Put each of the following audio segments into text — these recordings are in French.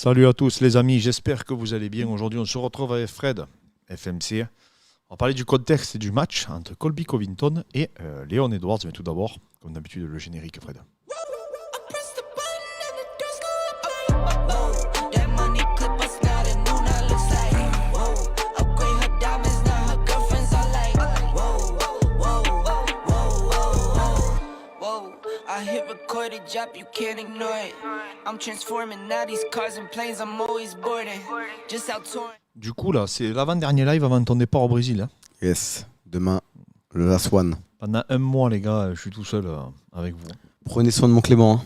Salut à tous les amis, j'espère que vous allez bien. Aujourd'hui on se retrouve avec Fred, FMC. On va parler du contexte et du match entre Colby Covington et Leon Edwards. Mais tout d'abord, comme d'habitude, le générique, Fred. I hit record a drop, you can't ignore it. I'm transforming now these cars and planes, I'm always boarding. Just out touring. Du coup, là, c'est l'avant-dernier live avant ton départ au Brésil. Hein. Yes, demain, le last one. Pendant un mois, les gars, je suis tout seul avec vous. Prenez soin de mon Clément. Hein.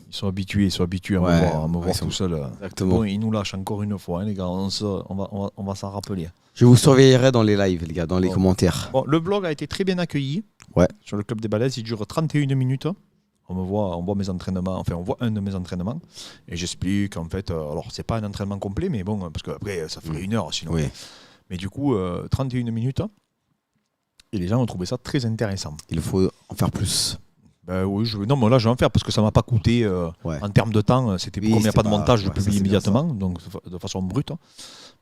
Ils sont habitués à me voir tout seul. Exactement. Bon, ils nous lâchent encore une fois, hein, les gars. On va s'en rappeler. Je vous surveillerai dans les lives, les gars, dans les commentaires. Bon, le blog a été très bien accueilli. Ouais. Sur le Club des Balaises, il dure 31 minutes. On voit mes entraînements, enfin on voit un de mes entraînements et j'explique en fait, alors c'est pas un entraînement complet mais bon, parce qu'après ça ferait une heure sinon. Oui. Mais du coup, 31 minutes et les gens ont trouvé ça très intéressant. Il faut en faire plus. Ben oui, non mais là je vais en faire parce que ça m'a pas coûté en termes de temps, c'était comme il n'y a pas de montage, je publie immédiatement, donc de façon brute.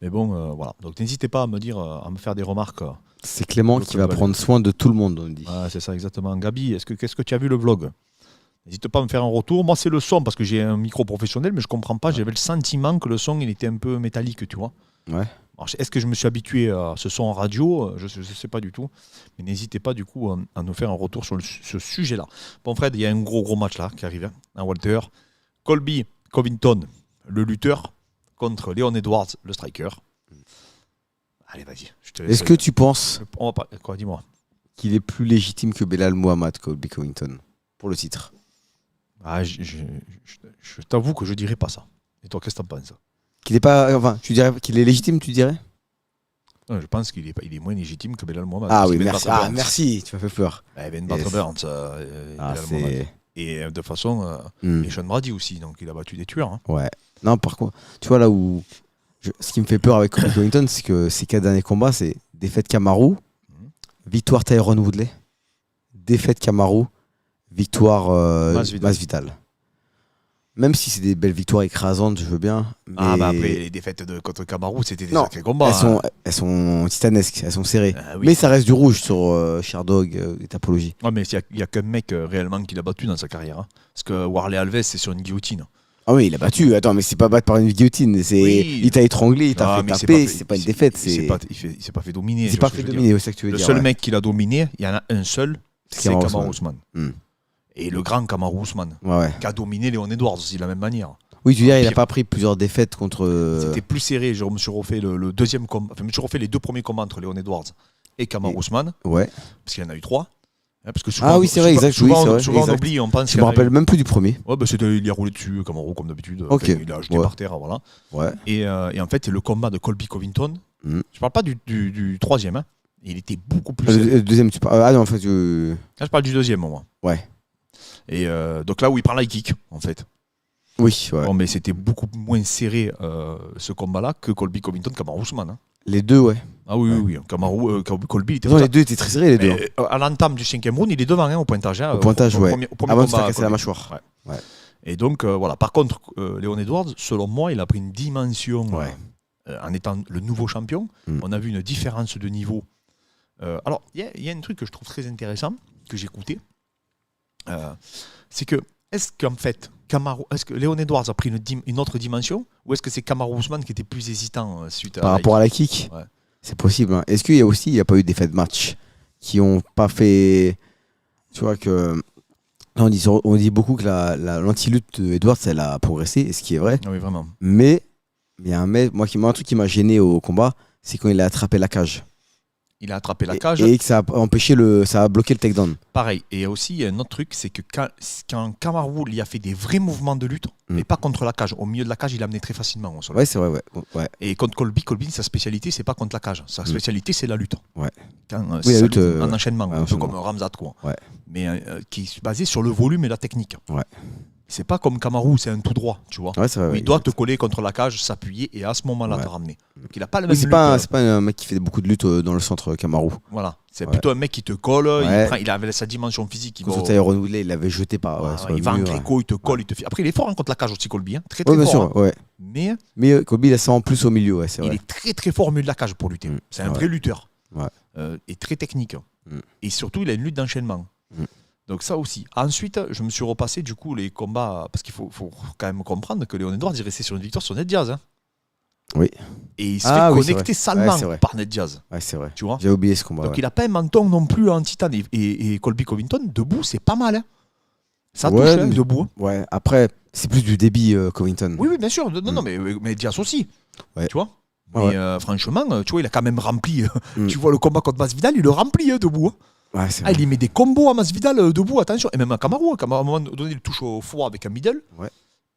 Mais bon, voilà. Donc n'hésitez pas à me dire, à me faire des remarques. C'est Clément qui va prendre soin de tout le monde, on dit. Ah, c'est ça exactement. Gabi, qu'est-ce que tu as vu le vlog ? N'hésite pas à me faire un retour. Moi, c'est le son, parce que j'ai un micro professionnel, mais je comprends pas. J'avais le sentiment que le son, il était un peu métallique, tu vois. Ouais. Alors, est-ce que je me suis habitué à ce son en radio ? Je ne sais pas du tout. Mais n'hésitez pas, du coup, à nous faire un retour sur ce sujet-là. Bon, Fred, il y a un gros match là qui arrive, hein, Walter. Colby Covington, le lutteur, contre Leon Edwards, le striker. Allez, vas-y. Est-ce que tu penses Quoi, dis-moi. Qu'il est plus légitime que Belal Muhammad, Colby Covington, pour le titre ? Ah, je t'avoue que je dirais pas ça. Et toi, qu'est-ce que t'en penses ? Qu'il est pas, enfin, tu dirais qu'il est légitime, tu dirais ? Non, je pense qu'il est moins légitime que Belal Muhammad. Ah oui, merci. Ah, merci, tu m'as fait peur. Il vient de battre Burns. Et de toute façon, et Sean Brady aussi, donc il a battu des tueurs. Hein. Ouais. Non, par contre, tu vois là où ce qui me fait peur avec Colby Covington, c'est que ces 4 derniers combats, c'est défaite Kamaru, victoire Tyron Woodley, défaite Kamaru, victoire Masvidal. Même si c'est des belles victoires écrasantes, je veux bien. Mais... Ah bah après les défaites contre Kamaru, c'était des sacrés combats. Elles sont titanesques, elles sont serrées. Oui. Mais ça reste du rouge sur Sherdog et Tapologie. Ouais, mais il n'y a qu'un mec réellement qui l'a battu dans sa carrière. Hein. Parce que Warley Alves, c'est sur une guillotine. Ah oui, il a battu. Attends, mais c'est pas battre par une guillotine. Il t'a étranglé, il t'a fait taper. C'est pas une défaite. Il s'est pas fait dominer. Il s'est pas fait dominer, c'est ça que tu veux dire. Le seul mec qui l'a dominé, il y en a un seul, c'est Kamaru Usman. Et le grand Kamaru Usman, qui a dominé Leon Edwards aussi de la même manière. Oui, tu veux dire, il n'a pas pris plusieurs défaites contre. C'était plus serré. Je me suis refait le deuxième combat. Enfin, je me suis refait les 2 premiers combats entre Leon Edwards et Kamaru Usman. Ouais. Parce qu'il y en a eu 3. Parce que souvent, oui, c'est vrai, exact. Souvent, oui, on oublie, on pense. Je me rappelle même plus du premier. Ouais, il a roulé dessus, Kamaru, comme d'habitude. Okay. Il a jeté par terre, voilà. Ouais. Et en fait, le combat de Colby Covington, je parle pas du troisième, hein. Il était beaucoup plus. Le deuxième, tu parles. Ah non, en fait. Là, je parle du deuxième, moi. Ouais. Et donc là où il prend la kick, en fait. Oui, ouais. Bon, mais c'était beaucoup moins serré ce combat-là que Colby Covington, Kamaru Usman. Hein. Les deux, ouais. Ah oui. Colby, il était. Non, les deux étaient très serrés, les deux. À l'entame du 5e round, il est devant au pointage. Hein, au pointage, ouais. Au premier avant de se faire casser la mâchoire. Ouais. Et donc, voilà. Par contre, Leon Edwards, selon moi, il a pris une dimension en étant le nouveau champion. On a vu une différence de niveau. Alors, il y a un truc que je trouve très intéressant, que j'ai écouté. C'est que, est-ce que Leon Edwards a pris une autre dimension ou est-ce que c'est Kamaru Usman qui était plus hésitant suite à par rapport à la kick? C'est possible. Hein. Est-ce qu'il y a pas eu des faits de match qui n'ont pas fait. Tu vois que. On dit beaucoup que l'anti-lutte Edwards, elle a progressé, et ce qui est vrai. Oui, vraiment. Mais il y a un truc qui m'a gêné au combat, c'est quand il a attrapé la cage. Il a attrapé la cage. Et que ça a empêché ça a bloqué le takedown. Pareil. Et aussi, il y a un autre truc, c'est que quand Kamaru il a fait des vrais mouvements de lutte, mais pas contre la cage. Au milieu de la cage, il a amené très facilement au sol. Ouais, c'est vrai, ouais. Et contre Colby, sa spécialité, c'est pas contre la cage. Sa spécialité, c'est la lutte. Ouais. C'est la lutte en enchaînement, un peu comme Ramzat, quoi. Ouais. Mais qui est basé sur le volume et la technique. Ouais. C'est pas comme Kamaru, c'est un tout droit, tu vois. Ouais, c'est vrai, il doit te coller contre la cage, s'appuyer et à ce moment-là te ramener. Donc il a pas le même c'est pas un mec qui fait beaucoup de lutte dans le centre Kamaru. Voilà, c'est plutôt un mec qui te colle, il avait sa dimension physique. Contre Tyron Woodley, il l'avait jeté par. Il va en gréco, il te colle, il te fait. Après, il est fort contre la cage aussi, Colby. Très bien fort. sûr, Mais Colby, il a ça en plus au milieu, ouais, c'est il vrai. est très très fort au milieu de la cage pour lutter. C'est un vrai lutteur. Ouais. Et très technique. Mm. Et surtout, il a une lutte d'enchaînement. Mm. Donc ça aussi. Ensuite, je me suis repassé du coup les combats, parce qu'il faut quand même comprendre que Léon Edwards est resté sur une victoire sur Ned Diaz. Hein. Oui. Et il se Ah fait oui, c'est connecter vrai. salement Ouais, c'est vrai. par Ned Diaz. Ouais, c'est vrai. Tu vois. J'ai oublié ce combat. Donc ouais. il n'a pas un menton non plus en titane. Et Colby Covington, debout, c'est pas mal. Hein. Ça Ouais, touche, hein, mais- debout. Hein. Ouais, après, c'est plus du débit, Covington. Oui, bien sûr. Non, mais Diaz aussi. Ouais. Tu vois. Ouais, Mais franchement, tu vois, il a quand même rempli. Mm. Tu vois le combat contre Masvidal, il le remplit debout. Hein. Ouais, c'est Ah, vrai. il y met des combos à Masvidal debout, attention. Et même à Kamaru. À un moment donné, il touche au foie avec un middle. Ouais.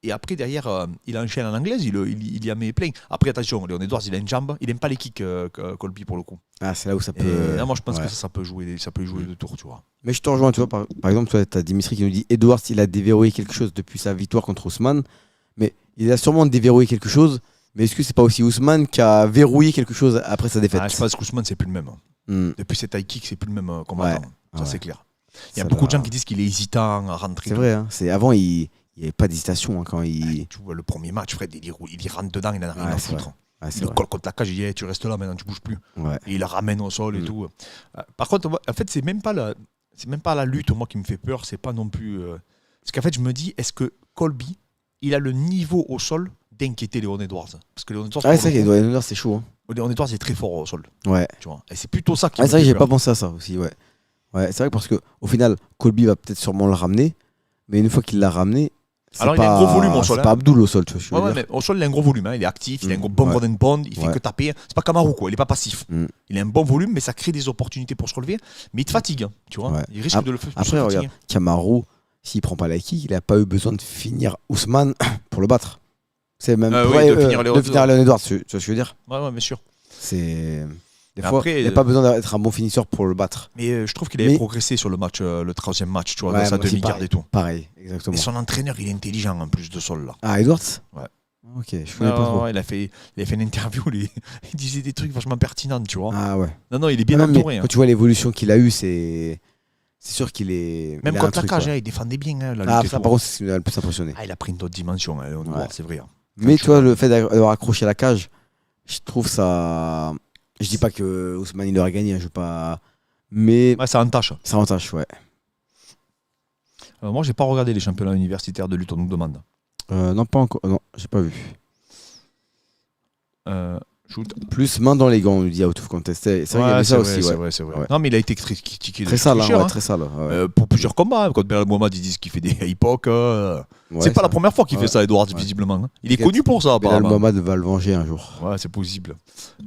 Et après, derrière, il enchaîne en anglaise, il y en met plein. Après, attention, Léon Edwards, il a une jambe. Il n'aime pas les kicks, Colby, pour le coup. Ah, c'est là où ça Et peut. là, moi, je pense ouais. que ça peut jouer de tours, tu vois. Mais je te rejoins, tu vois, par exemple, tu as Dimitri qui nous dit Edwards, il a déverrouillé quelque chose depuis sa victoire contre Ousmane. Mais il a sûrement déverrouillé quelque chose. Mais est-ce que c'est pas aussi Ousmane qui a verrouillé quelque chose après sa défaite? Ah, je pense qu'Ousmane, c'est plus le même. Hmm. Depuis cet high kick, c'est plus le même combattant. Ça, Ouais. c'est clair. Il y a Ça beaucoup de va. gens qui disent qu'il est hésitant à rentrer. C'est vrai, hein. Avant, il n'y avait pas d'hésitation hein, quand il. Tu vois, le premier match, Fred, il y rentre dedans, il en a rien Ouais, à c'est foutre. Ouais, c'est Il le vrai. colle contre la cage, il dit hey, tu restes là, maintenant tu bouges plus. Ouais. Et il le ramène au sol et Mm. tout. Par contre, en fait, c'est même pas la lutte, moi, qui me fait peur. C'est pas non plus. Parce qu'en fait, je me dis, est-ce que Colby, il a le niveau au sol d'inquiéter Léon Edwards? Parce que Léon Edwards, Ah, c'est vrai qu'Edouard c'est chaud. Hein. Léon Edwards est très fort au sol. Ouais. Tu vois. Et c'est plutôt ça qui Ah, me c'est vrai que fait j'ai peur. pas pensé à ça aussi, ouais. Ouais, c'est vrai parce que au final, Colby va peut-être sûrement le ramener, mais une fois qu'il l'a ramené, c'est Alors, pas, il a un gros volume au sol, c'est hein. pas Abdul au sol, tu vois. ce que je Ouais, veux ouais, dire. mais au sol, il a un gros volume. Hein. Il est actif, il a un gros bon Ouais. ground and pound, il fait Ouais. que taper. C'est pas Kamaru, quoi. Il est pas passif. Mm. Il a un bon volume, mais ça crée des opportunités pour se relever. Mais il te fatigue, hein, tu vois. Ouais. Il risque de le faire. Après, regarde, Kamaru, s'il prend pas la kick, il a pas eu besoin de finir Ousmane pour le battre. C'est même Ah oui, ouais, de finir Léon Léon Edwards, tu vois ce que je veux dire. Ouais, bien sûr. C'est des Mais fois, après, il n'a pas besoin d'être un bon finisseur pour le battre. Mais je trouve qu'il avait Mais- progressé sur le match, le 13e match, tu vois, Ouais, dans sa moi aussi, demi-garde pareil. et tout. Pareil, exactement. Et son entraîneur, il est intelligent en plus de sol, là. Ah, Edwards. Ouais. Ok, je connais pas trop. Il a fait une interview, il disait des trucs vachement pertinents, tu vois. Ah ouais. Non, il est bien Non, mais entouré. Hein. quand tu vois l'évolution qu'il a eue, c'est sûr qu'il est. Même il a un contre la truc, cage, quoi. hein, il défendait bien hein, la Ah, lutte et ça, tout. par contre, c'est ce qui m'a le plus impressionné. Ah, il a pris une autre dimension, hein, on voit, c'est vrai. Hein. Mais je tu vois, sais le fait d'avoir accroché la cage, je trouve ça. Je dis pas que Ousmane il aurait gagné, hein, je veux pas. Mais Ouais, ça entache. ça entache, ouais. Moi, j'ai pas regardé les championnats universitaires de lutte, on nous demande. Non, pas encore. Non, j'ai pas vu. Shoot. Plus main dans les gants, on nous dit out of contest. C'est vrai qu'il y avait ça aussi, ouais. c'est vrai. Ouais. Non, mais il a été critiqué de Très sale, hein, tricheur, ouais, hein. très sale. Ouais. Pour plusieurs combats. Hein. Quand Belal Mohamed, ils disent qu'il fait des hip-hop. Ouais, c'est pas la ça. première fois qu'il fait Ouais. ça, Edwards, Ouais. visiblement. Hein. Il est Peut-être connu pour ça, Belal apparemment. Mohamed va le venger un jour. Ouais, c'est possible.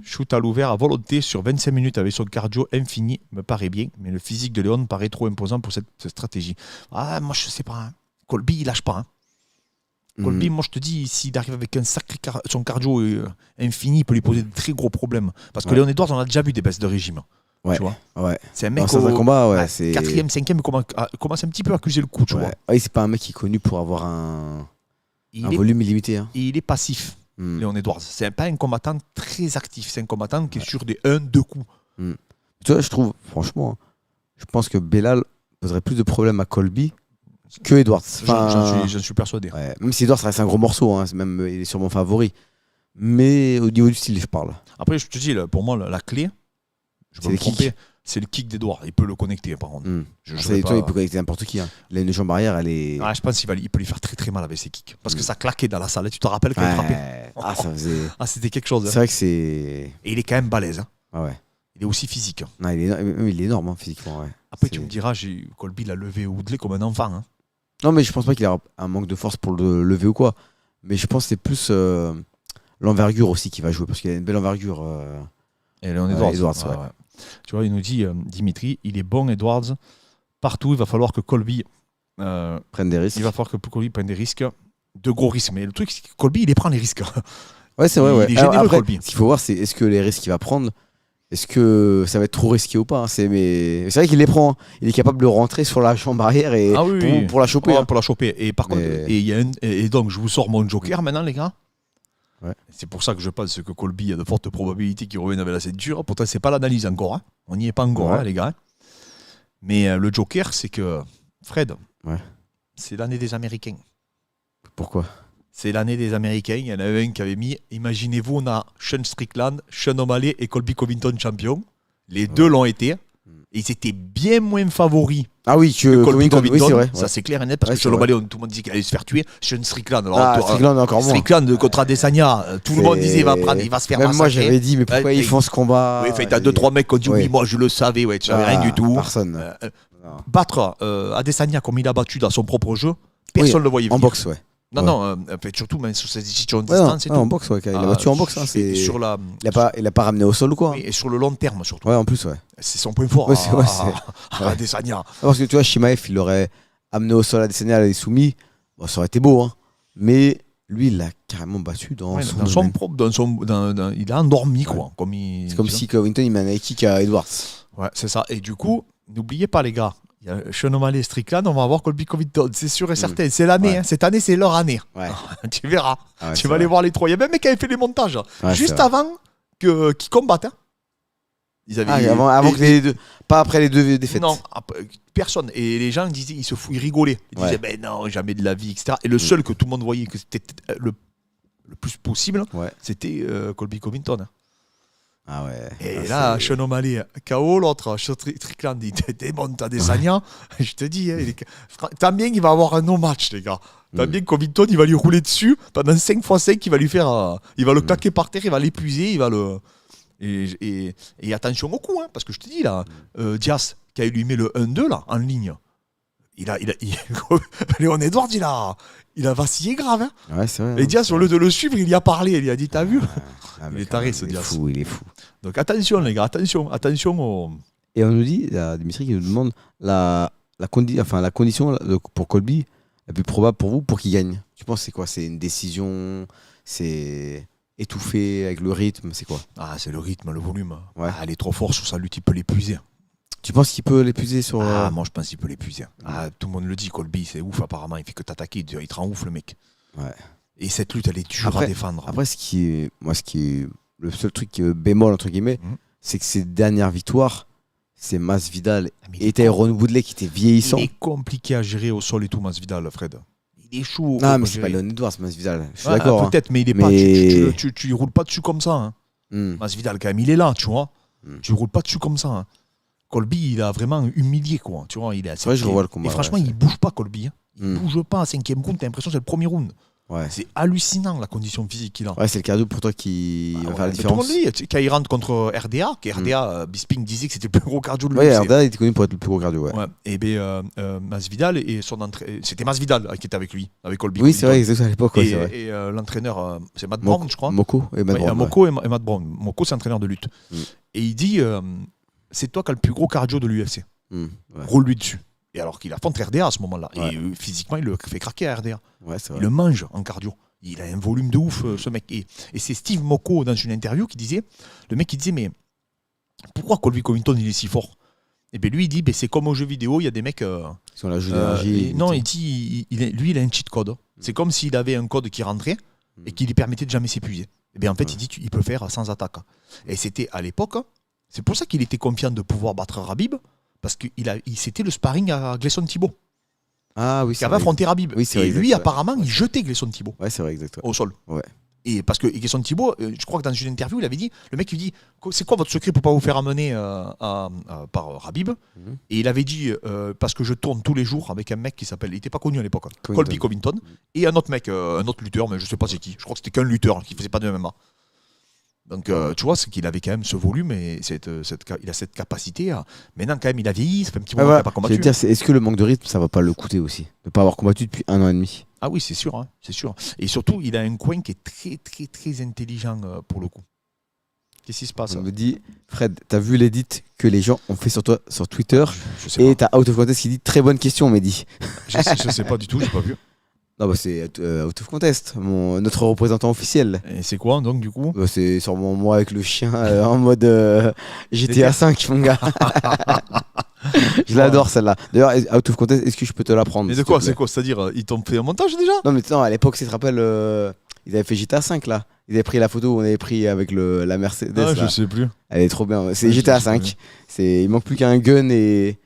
Shoot à l'ouvert à volonté sur 25 minutes avec son cardio infini me paraît bien, mais le physique de Léon paraît trop imposant pour cette stratégie. Ah, moi, je sais pas. Hein. Colby, il lâche pas. Hein. Colby, moi, je te dis, s'il arrive avec un sacré son cardio infini, il peut lui poser de très gros problèmes. Parce que Ouais. Léon Edwards, on a déjà vu des baisses de régime. Ouais. Tu vois. Ouais. C'est un mec Dans certains combats, ouais, c'est. 4e, 5e, commence un petit peu à accuser le coup, tu Ouais. vois. Ouais, c'est pas un mec qui est connu pour avoir un Il est, volume illimité. Hein. il est passif, Mm. Léon Edwards. C'est pas un combattant très actif. C'est un combattant qui est sur des 1-2 coups. Tu vois, je trouve, franchement, hein, je pense que Belal poserait plus de problèmes à Colby que Edwards. J'en suis persuadé. Ouais, même si Edwards reste un gros morceau, hein, il est sûrement favori. Mais au niveau du style, je parle. Après, je te dis, là, pour moi, la clé, je C'est peux me les kicks. tromper, c'est le kick d'Edouard. Il peut le connecter, par contre. Mm. Je Ah, vais toi, il peut connecter n'importe qui. Hein. Il a une jambe arrière, elle est. je pense qu'il peut lui faire très très mal avec ses kicks. Parce que ça claquait dans la salle. Tu te rappelles quand il frappait? Ouais. Ah, ça faisait. Ah, c'était quelque chose. Hein. C'est vrai que c'est. Et il est quand même balèze. Hein. Ah ouais. Il est aussi physique. Hein. Non, il est énorme hein, physiquement. Ouais. Après, C'est- tu me diras, Colby l'a levé au Woodley comme un enfant. Hein. Non, mais je pense pas qu'il a un manque de force pour le lever ou quoi. Mais je pense que c'est plus l'envergure aussi qui va jouer. Parce qu'il a une belle envergure. Et Léon Ouais, Edwards. Edwards, ouais. Tu vois, il nous dit, Dimitri, il est bon, Edwards. Partout, il va falloir que Colby. Prennent des risques. Il va falloir que Colby prenne des risques. De gros risques. Mais le truc, c'est que Colby, il les prend les risques. Ouais, c'est vrai. Il Ouais. est généreux, Alors, après, Colby. ce qu'il faut voir, c'est est-ce que les risques qu'il va prendre, est-ce que ça va être trop risqué ou pas hein. Mais c'est vrai qu'il les prend. Hein. Il est capable de rentrer sur la jambe arrière et Ah oui, oui. pour la choper. Ouais, hein. pour la choper. Et par contre, Mais- et donc, je vous sors mon joker maintenant, les gars. Ouais. C'est pour ça que je pense que Colby a de fortes probabilités qu'il revienne avec la ceinture. Pourtant, c'est pas l'analyse encore. Hein. On n'y est pas encore, Ouais. hein, les gars. Mais le joker, c'est que Fred, Ouais. c'est l'année des Américains. Pourquoi C'est l'année des Américains. Il y en avait un qui avait mis, imaginez-vous, on a Sean Strickland, Sean O'Malley et Colby Covington champions. Les deux l'ont été. Et ils étaient bien moins favoris Ah oui, que Colby Covington. oui, c'est vrai. Ça, c'est clair et net, parce Ouais, que Sean c'est O'Malley, tout le monde disait qu'il allait se faire tuer. Sean Strickland, alors, Strickland encore moins. Strickland contre Adesanya, tout le monde disait il va se faire Même massacrer. moi j'avais dit, mais pourquoi ils font ce combat? Oui, t'as 2-3 mecs qui ont dit oui, moi je le savais, ouais, tu savais rien du tout. Personne. Battre Adesanya comme il a battu dans son propre jeu, personne ne le voyait En venir. boxe, ouais. Non, surtout même sur cette décision de Ouais, distance et en tout. boxe, ouais. Il a battu en boxe. Hein, Et sur la, il a pas ramené au sol ou quoi. oui, et sur le long terme surtout. Ouais, en plus, ouais. C'est son point fort Ouais, à Adesanya. Parce que tu vois, Shimaev, il l'aurait amené au sol à Adesanya, il est soumis. Bon, ça aurait été beau, hein. Mais lui, il l'a carrément battu dans son domaine. Il a endormi, quoi. C'est comme si Covington, il met un high kick à Edwards. Ouais, c'est ça. Et du coup, n'oubliez pas, les gars, il y a Sean O'Malley et Strickland, on va avoir Colby Covington, c'est sûr et certain. C'est l'année, Ouais. hein. Cette année, c'est leur année. Ouais. Tu verras. Ah ouais, Tu c'est vas aller vrai. voir les trois. Il y a même un mec qui avait fait les montages Ouais, juste c'est vrai. avant qu'ils combattent. Hein. Ils avaient, Avant que les deux. Pas après les deux défaites. Non, personne. Et les gens disaient, ils rigolaient. Ils disaient, ben non, jamais de la vie, etc. Et le seul que tout le monde voyait que c'était le plus possible, c'était Colby Covington. Ah ouais. Et là, Sean O'Malley, KO, l'autre, Strickland, il démonte Adesanya. Je te dis, hein, tant bien qu'il va avoir un no-match, les gars. Tant bien que Covington, il va lui rouler dessus pendant 5x5, il va lui faire. Il va le claquer par terre, il va l'épuiser, il va le. Et attention au coup, hein, parce que je te dis, là, Diaz, qui a lui mis le 1-2 là, en ligne, Léon Edwards, il a vacillé grave. Hein. Ouais, c'est vrai. Et Diaz, au lieu de le suivre, il y a parlé. Il a dit, t'as vu il est taré, ce Diaz. Il est fou. Donc attention, les gars, attention au. Et on nous dit, il y a Dimitri qui nous demande la condition pour Colby la plus probable pour vous pour qu'il gagne. Tu penses c'est quoi? C'est une décision? C'est étouffé avec le rythme? C'est quoi? Ah, c'est le rythme, le volume. Ouais. Ah, elle est trop forte sur sa lutte, il peut l'épuiser. Tu penses qu'il peut l'épuiser sur. Ah, moi je pense qu'il peut l'épuiser. Ah, tout le monde le dit, Colby, c'est ouf apparemment, il fait que t'attaquer, il te rend ouf le mec. Ouais. Et cette lutte, elle est dure à défendre. Après, le seul truc bémol, entre guillemets, c'est que ses dernières victoires, c'est Masvidal et Tyron Woodley qui étaient vieillissants. Il est compliqué à gérer au sol et tout, Masvidal, Fred. Il est chaud. Non, mais c'est pas Leon Edwards, Masvidal. Je suis Ouais, d'accord. peut-être, mais il est pas. Tu roules pas dessus comme ça. Hein. Masvidal, quand même, il est là, tu vois. Tu roules pas dessus comme ça. Hein. Colby, il a vraiment humilié, quoi. Tu vois, il est assez. C'est vrai, je revois le combat. Et franchement, il bouge pas, Colby. Hein. Il bouge pas. 5e round, t'as l'impression que c'est le premier round. Ouais. C'est hallucinant la condition physique qu'il a. Ouais, c'est le cardio pour toi qui va faire la différence. Tout le monde dit, quand il rentre contre RDA, Bisping disait que c'était le plus gros cardio de l'UFC. Ouais, RDA était connu pour être le plus gros cardio. Ouais. Et bien, Masvidal et son entraîneur, c'était Masvidal qui était avec lui, avec Colby. Oui, c'est vrai, exactement à l'époque. Ouais, et l'entraîneur, c'est Matt Brown, je crois. Moko et Matt Brown. Moko et Matt Brown. Moko, c'est entraîneur de lutte. Et il dit, c'est toi qui as le plus gros cardio de l'UFC. Roule-lui dessus. Et alors qu'il affronte RDA à ce moment-là. Ouais. Et physiquement, il le fait craquer à RDA. Ouais, c'est vrai. Il le mange en cardio. Il a un volume de ouf, ce mec. Et c'est Steve Moko, dans une interview, qui disait, mais pourquoi Colby Covington, il est si fort? Et bien lui, il dit, c'est comme aux jeux vidéo, il y a des mecs... Ils ont la jeu d'énergie. Non, il dit, lui, il a un cheat code. C'est comme s'il avait un code qui rentrait et qui lui permettait de jamais s'épuiser. Et bien en fait, il dit, il peut faire sans attaque. Et c'était à l'époque, c'est pour ça qu'il était confiant de pouvoir battre Rabib, parce que c'était le sparring à Gleison Thibault. Ah oui, qui avait affronté Rabib. Oui, et lui, apparemment, il jetait Gleison Thibault. Ouais, c'est vrai, exactement. Au sol. Ouais. Et parce que Gleison Thibault, je crois que dans une interview, il avait dit, le mec lui dit, c'est quoi votre secret pour pas vous faire amener par Rabib? Et il avait dit, parce que je tourne tous les jours avec un mec qui s'appelle, il n'était pas connu à l'époque, Colby Covington, et un autre mec, un autre lutteur, mais je sais pas c'est qui. Je crois que c'était qu'un lutteur qui faisait pas de MMA. Donc, tu vois, c'est qu'il avait quand même ce volume et il a cette capacité. Maintenant, quand même, il a vieilli, ça fait un petit moment qu'il n'a pas combattu. Est-ce que le manque de rythme, ça va pas le coûter aussi? De ne pas avoir combattu depuis 1 an et demi? Ah oui, c'est sûr, hein, c'est sûr. Et surtout, il a un coin qui est très, très, très intelligent pour le coup. Qu'est-ce qui se passe? On me dit, Fred, t'as vu l'édit que les gens ont fait sur toi sur Twitter? Je sais et pas. t'as Out of Contest qui dit très bonne question, Mehdi. Je sais pas du tout, j'ai pas vu. Non, c'est Out of Contest, notre représentant officiel. Et c'est quoi donc du coup? C'est sûrement moi avec le chien en mode GTA 5, mon gars. Je l'adore celle-là. D'ailleurs, Out of Contest, est-ce que je peux te la prendre? Mais de quoi? C'est quoi? C'est-à-dire, ils t'ont fait un montage déjà? Non, mais non, à l'époque, tu te rappelles, ils avaient fait GTA 5 là. Ils avaient pris la photo où on avait pris avec la Mercedes. Ah, là. je sais plus. Elle est trop bien. C'est GTA 5. Il manque plus qu'un gun et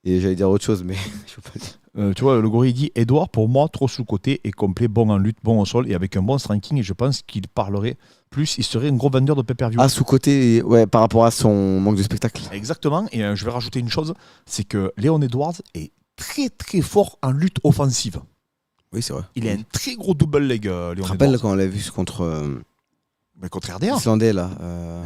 j'allais dire autre chose, mais je peux pas dire. Tu vois, le gorille dit Edouard, pour moi, trop sous-côté et complet, bon en lutte, bon au sol et avec un bon striking. Et je pense qu'il parlerait plus, il serait un gros vendeur de pay-per-view. Ah, sous-côté, ouais, par rapport à son manque de spectacle. Exactement. Et je vais rajouter une chose c'est que Léon Edwards est très très fort en lutte offensive. Oui, c'est vrai. Il a un très gros double leg, Tu Léon te rappelles Edwards. quand on l'a vu contre Mais contre RDA. l'Islandais, là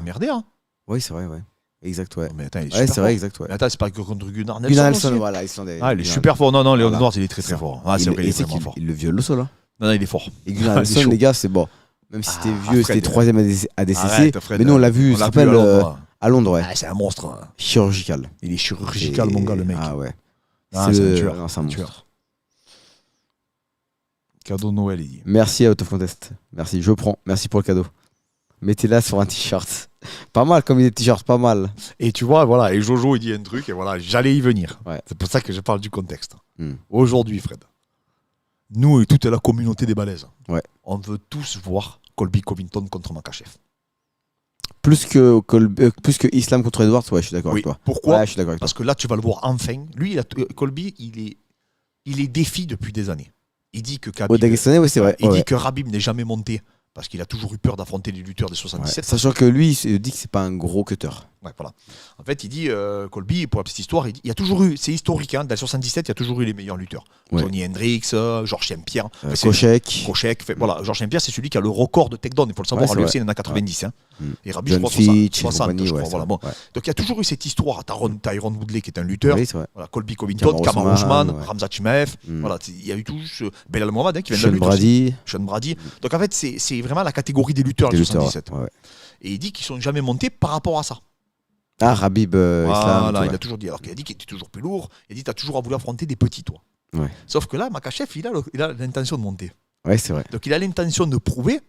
Merde, hein. Oui, c'est vrai, ouais. Exact, ouais. Mais attends, il est Ouais, super c'est fort. vrai, exact, ouais. Mais attends, c'est pas que contre Gunnar Nelson. Gunnar aussi Nelson, voilà, Islandais. Ah, il est Gunnar- super fort. Non, Léon Voilà. Edwards, il est très très Ça. fort. Ah, c'est vrai, il est vraiment fort. Il le viole au sol, hein. Non, il est fort. Et Gunnar Il est Nelson, chaud. les gars, c'est bon. Même si c'était vieux, Fred, c'était troisième à DCC. Arrête, Fred, Mais nous, on l'a vu, on je l'a te rappelle, vu à Londres. à Londres, ouais. Ah, c'est un monstre. Hein. Chirurgical. Il est chirurgical, mon gars, le mec. Ah ouais. Ah, c'est un tueur. Non, c'est un tueur. monstre. Cadeau de Noël, il dit. Merci à Out of Contest. Merci, je prends. Merci pour le cadeau. Mettez-la sur un t-shirt. Pas mal comme idée de t-shirt, pas mal. Et tu vois, voilà, et Jojo, il dit un truc, et voilà, j'allais y venir. Ouais. C'est pour ça que je parle du contexte. Hmm. Aujourd'hui, Fred, nous et toute la communauté des balaises, Ouais. on veut tous voir Colby Covington contre Makachev. Plus que Islam contre Edwards, ouais, je suis d'accord Oui. avec toi. Pourquoi Ouais, je suis d'accord avec toi. Parce que là, tu vas le voir enfin. Lui, Colby, il est défi depuis des années. Il dit que Au Khabib, Dagestanais, oui, c'est vrai. il Ouais. dit que Khabib n'est jamais monté parce qu'il a toujours eu peur d'affronter les lutteurs des Ouais. 77. Sachant que lui, il dit que c'est pas un gros cutter. Ouais, voilà. En fait, il dit, Colby, pour la petite histoire, il y a toujours eu, c'est historique, hein, dans les 77, il y a toujours eu les meilleurs lutteurs. Ouais. Johnny Hendricks, Georges Saint-Pierre. Kochek. Kochek. Voilà, Georges Saint-Pierre, c'est celui qui a le record de takedown, il faut le savoir, Ouais, lui c'est aussi, il en a 90. Hein. Mm. Et Rabbi, je John crois, Fitch, 60, compagnie, je crois. ouais, Voilà, c'est bon. vrai. Ouais. Donc, il y a toujours eu cette histoire. Tyron Woodley, qui est un lutteur. Oui, c'est vrai. Voilà, Colby Covington, Kamaru Kamaru Usman, Usman, ouais. Ramzat Chimaev. Mm. Voilà, il y a eu tous. Belal Mohamed, hein, qui vient de Sean la lutte aussi. Brady. Sean Brady. Donc, en fait, c'est vraiment la catégorie des lutteurs Des du lutteurs, 77. ouais. Et il dit qu'ils sont jamais montés par rapport à ça. Ah, Rabib Islam. Voilà, tout, il ouais. a toujours dit. Alors qu'il a dit qu'il était toujours plus lourd. Il a dit t'as toujours voulu affronter des petits, toi. Ouais. Sauf que là, Makachev, il a l'intention de monter. Ouais, c'est vrai. Donc il a l'intention de prouver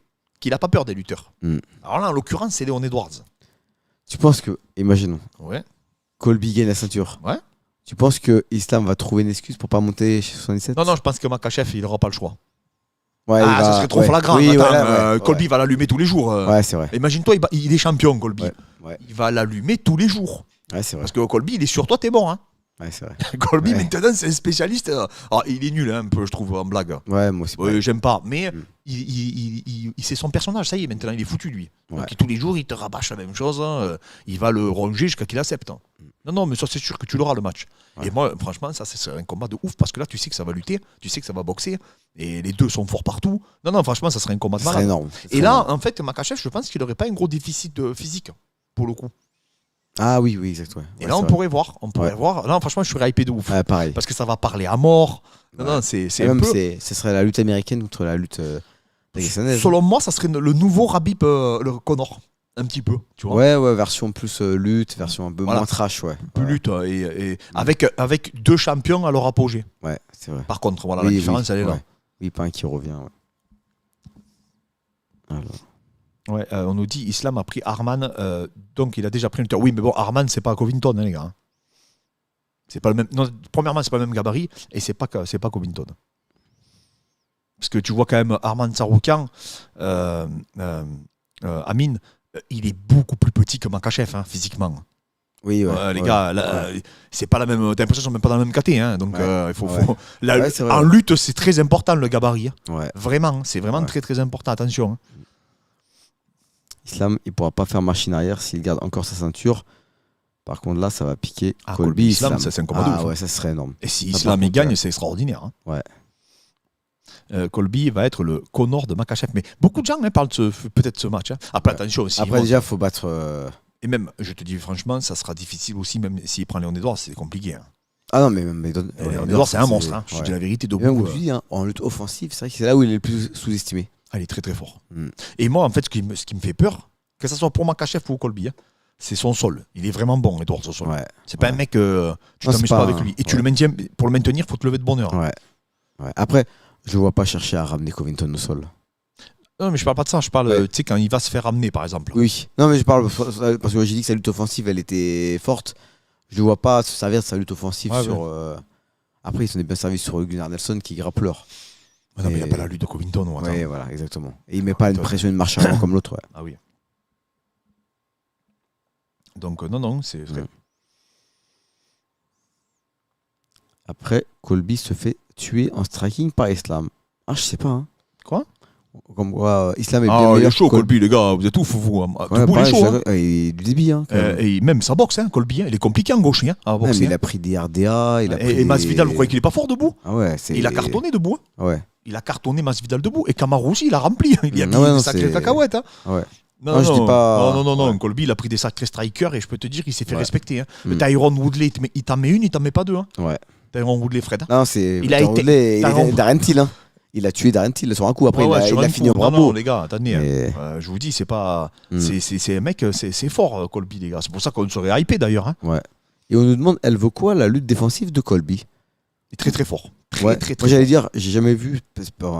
qu'il n'a pas peur des lutteurs. Mm. Alors là, en l'occurrence, c'est Léon Edwards. Tu penses que, imaginons, Ouais. Colby gagne la ceinture. Ouais. Tu penses que Islam va trouver une excuse pour pas monter chez 77? Non, je pense que Makachev, il n'aura pas le choix. Ouais, il va- Ça serait trop ouais. flagrant. Oui, Attends, voilà, ouais, Colby va l'allumer tous les jours. Ouais, c'est vrai. Imagine-toi, il est champion, Colby. Ouais, ouais. Il va l'allumer tous les jours. Ouais, c'est vrai. Parce que Colby, il est sur toi, t'es bon. Hein. Ouais, c'est vrai. Colby, Ouais. maintenant, c'est un spécialiste. Alors, il est nul, hein, un peu, je trouve, en blague. Ouais, moi aussi. Ouais, j'aime pas. Mais Mm. c'est son personnage, ça y est, maintenant, il est foutu, lui. Ouais. Donc, tous les jours, il te rabâche la même chose. Hein. Il va le ronger jusqu'à qu'il accepte. Hein. Non, mais ça, c'est sûr que tu l'auras, le match. Ouais. Et moi, franchement, ça, c'est un combat de ouf parce que là, tu sais que ça va lutter, tu sais que ça va boxer. Et les deux sont forts partout. Non, franchement, ça serait un combat de Ça serait malade. énorme. Et là, en fait, Makachev, je pense qu'il n'aurait pas un gros déficit physique, pour le coup. Ah oui, exact. Ouais. Et Ouais, là, on c'est pourrait voir. Ouais. Là, franchement, je suis hypé de ouf. vrai. Ouais, pareil. Parce que ça va parler à mort. Ouais. Non, c'est Et un même, peu. ce serait la lutte américaine contre la lutte dagestanaise. Selon moi, ça serait le nouveau Rabib le Connor. Un petit peu, tu vois. Ouais, version plus lutte, version un peu Voilà. moins trash, ouais. Plus Ouais. lutte. Et avec deux champions à leur apogée. Ouais, c'est vrai. Par contre, voilà, Oui, la différence, elle est là. ouais. Oui, pas un qui revient, ouais. Alors. Ouais, on nous dit Islam a pris Arman, donc il a déjà pris un lutteur. Oui, mais bon, Arman, c'est pas Covington, hein, les gars. C'est pas le même. Non, premièrement, c'est pas le même gabarit et c'est pas Covington. Parce que tu vois quand même Arman Saroukian, Amin, il est beaucoup plus petit que Makachev, hein, physiquement. Oui, ouais. Les ouais. gars, là, Ouais. c'est pas la même. T'as l'impression qu'ils sont même pas dans la même caté, hein, donc Ouais. il faut. Ouais. Ouais, c'est vrai, En ouais. lutte, c'est très important le gabarit. Hein. Ouais. Vraiment, c'est vraiment Ouais. très très important. Attention. Hein. Islam, il pourra pas faire machine arrière s'il garde encore sa ceinture. Par contre, là, ça va piquer Ah, Colby Islam, Islam. ça, c'est un combat de ouf. Ouais, ça serait énorme. Et si Ça, Islam par il contre, gagne, ouais. c'est extraordinaire. Hein. Ouais. Colby va être le Connor de Makachev. Mais beaucoup de gens parlent peut-être de ce match. Hein. Après, Ouais. attention aussi. Après, déjà, il faut battre. Et même, je te dis franchement, ça sera difficile aussi, même s'il prend Léon Edouard, c'est compliqué. Hein. Ah non, mais Léon Edouard, c'est un monstre. Hein. Je te ouais. dis la vérité, Et debout. même, comme tu dis, hein, en lutte offensive, c'est vrai que c'est là où il est le plus sous-estimé. Il est très très fort. Mm. Et moi, en fait, ce qui me fait peur, que ce soit pour Makachev ou Colby, hein, c'est son sol. Il est vraiment bon, Edouard, son sol. Ouais. C'est pas Ouais. un mec, tu Non, t'amuses c'est pas pas avec un- lui. Et tu ouais. le maintiens, pour le maintenir, il faut te lever de bonne heure. Ouais. Ouais. Après, je ne vois pas chercher à ramener Covington au sol. Non, mais je parle pas de ça. Je parle, Ouais. tu sais, quand il va se faire ramener, par exemple. Oui. Non, mais je parle parce que j'ai dit que sa lutte offensive, elle était forte. Je ne vois pas se servir de sa lutte offensive Ouais, sur. Après, ils sont bien servis sur Gunnar Nelson qui est grappleur. Mais non, mais il n'y a Et- pas la lutte de Covington. Ou attends. Oui, voilà, exactement. Et il met pas une Covington. pression, une marche avant comme l'autre. Ouais. Ah oui. Donc, non, c'est vrai. Mm. Après, Colby se fait tuer en striking par Islam. Ah, je sais pas. Hein. Quoi? Comme quoi, Islam est bien Ah, il meilleur est chaud, que Colby, les gars. Vous êtes ouf, vous. Ouais, Debout, il est pareil, chaud. Hein. Et du débit. Hein, quand même. Et même sa boxe, hein, Colby. Il est compliqué en gaucher hein, à Ouais, boxer. mais il a pris des RDA. Il a pris Et Masvidal, vous croyez qu'il est pas fort debout? Ah ouais, Il a cartonné debout. Hein. Ouais. Il a cartonné Masvidal debout. Et Kamaru aussi, il a rempli. Il a mis ouais, non, des sacrées c'est- cacahuètes. Hein. Ouais. Non, Non, je dis pas- non. Ouais. Colby, il a pris des sacrés strikers et je peux te dire, il s'est fait Ouais. respecter. Hein. Mm. Tyron Woodley, il t'en met une, il t'en met pas deux. Hein. Ouais. Tyron Woodley, Fred. Hein. Non, c'est. Il a Tyron été- Woodley et Tyron- Darren Till. Hein. Il a tué Darren Till sur un coup. Après, Ouais, sur il un a fini coup. au Non, bravo. les gars, attendez. Mais- Hein. Je vous dis, c'est pas. Mm. C'est un mec, c'est fort, Colby, les gars. C'est pour ça qu'on serait hypé d'ailleurs. Hein. Ouais. Et on nous demande, elle veut quoi la lutte défensive de Colby? Il est très très fort. Très, Ouais. très, très Moi, j'allais fort. dire, j'ai jamais vu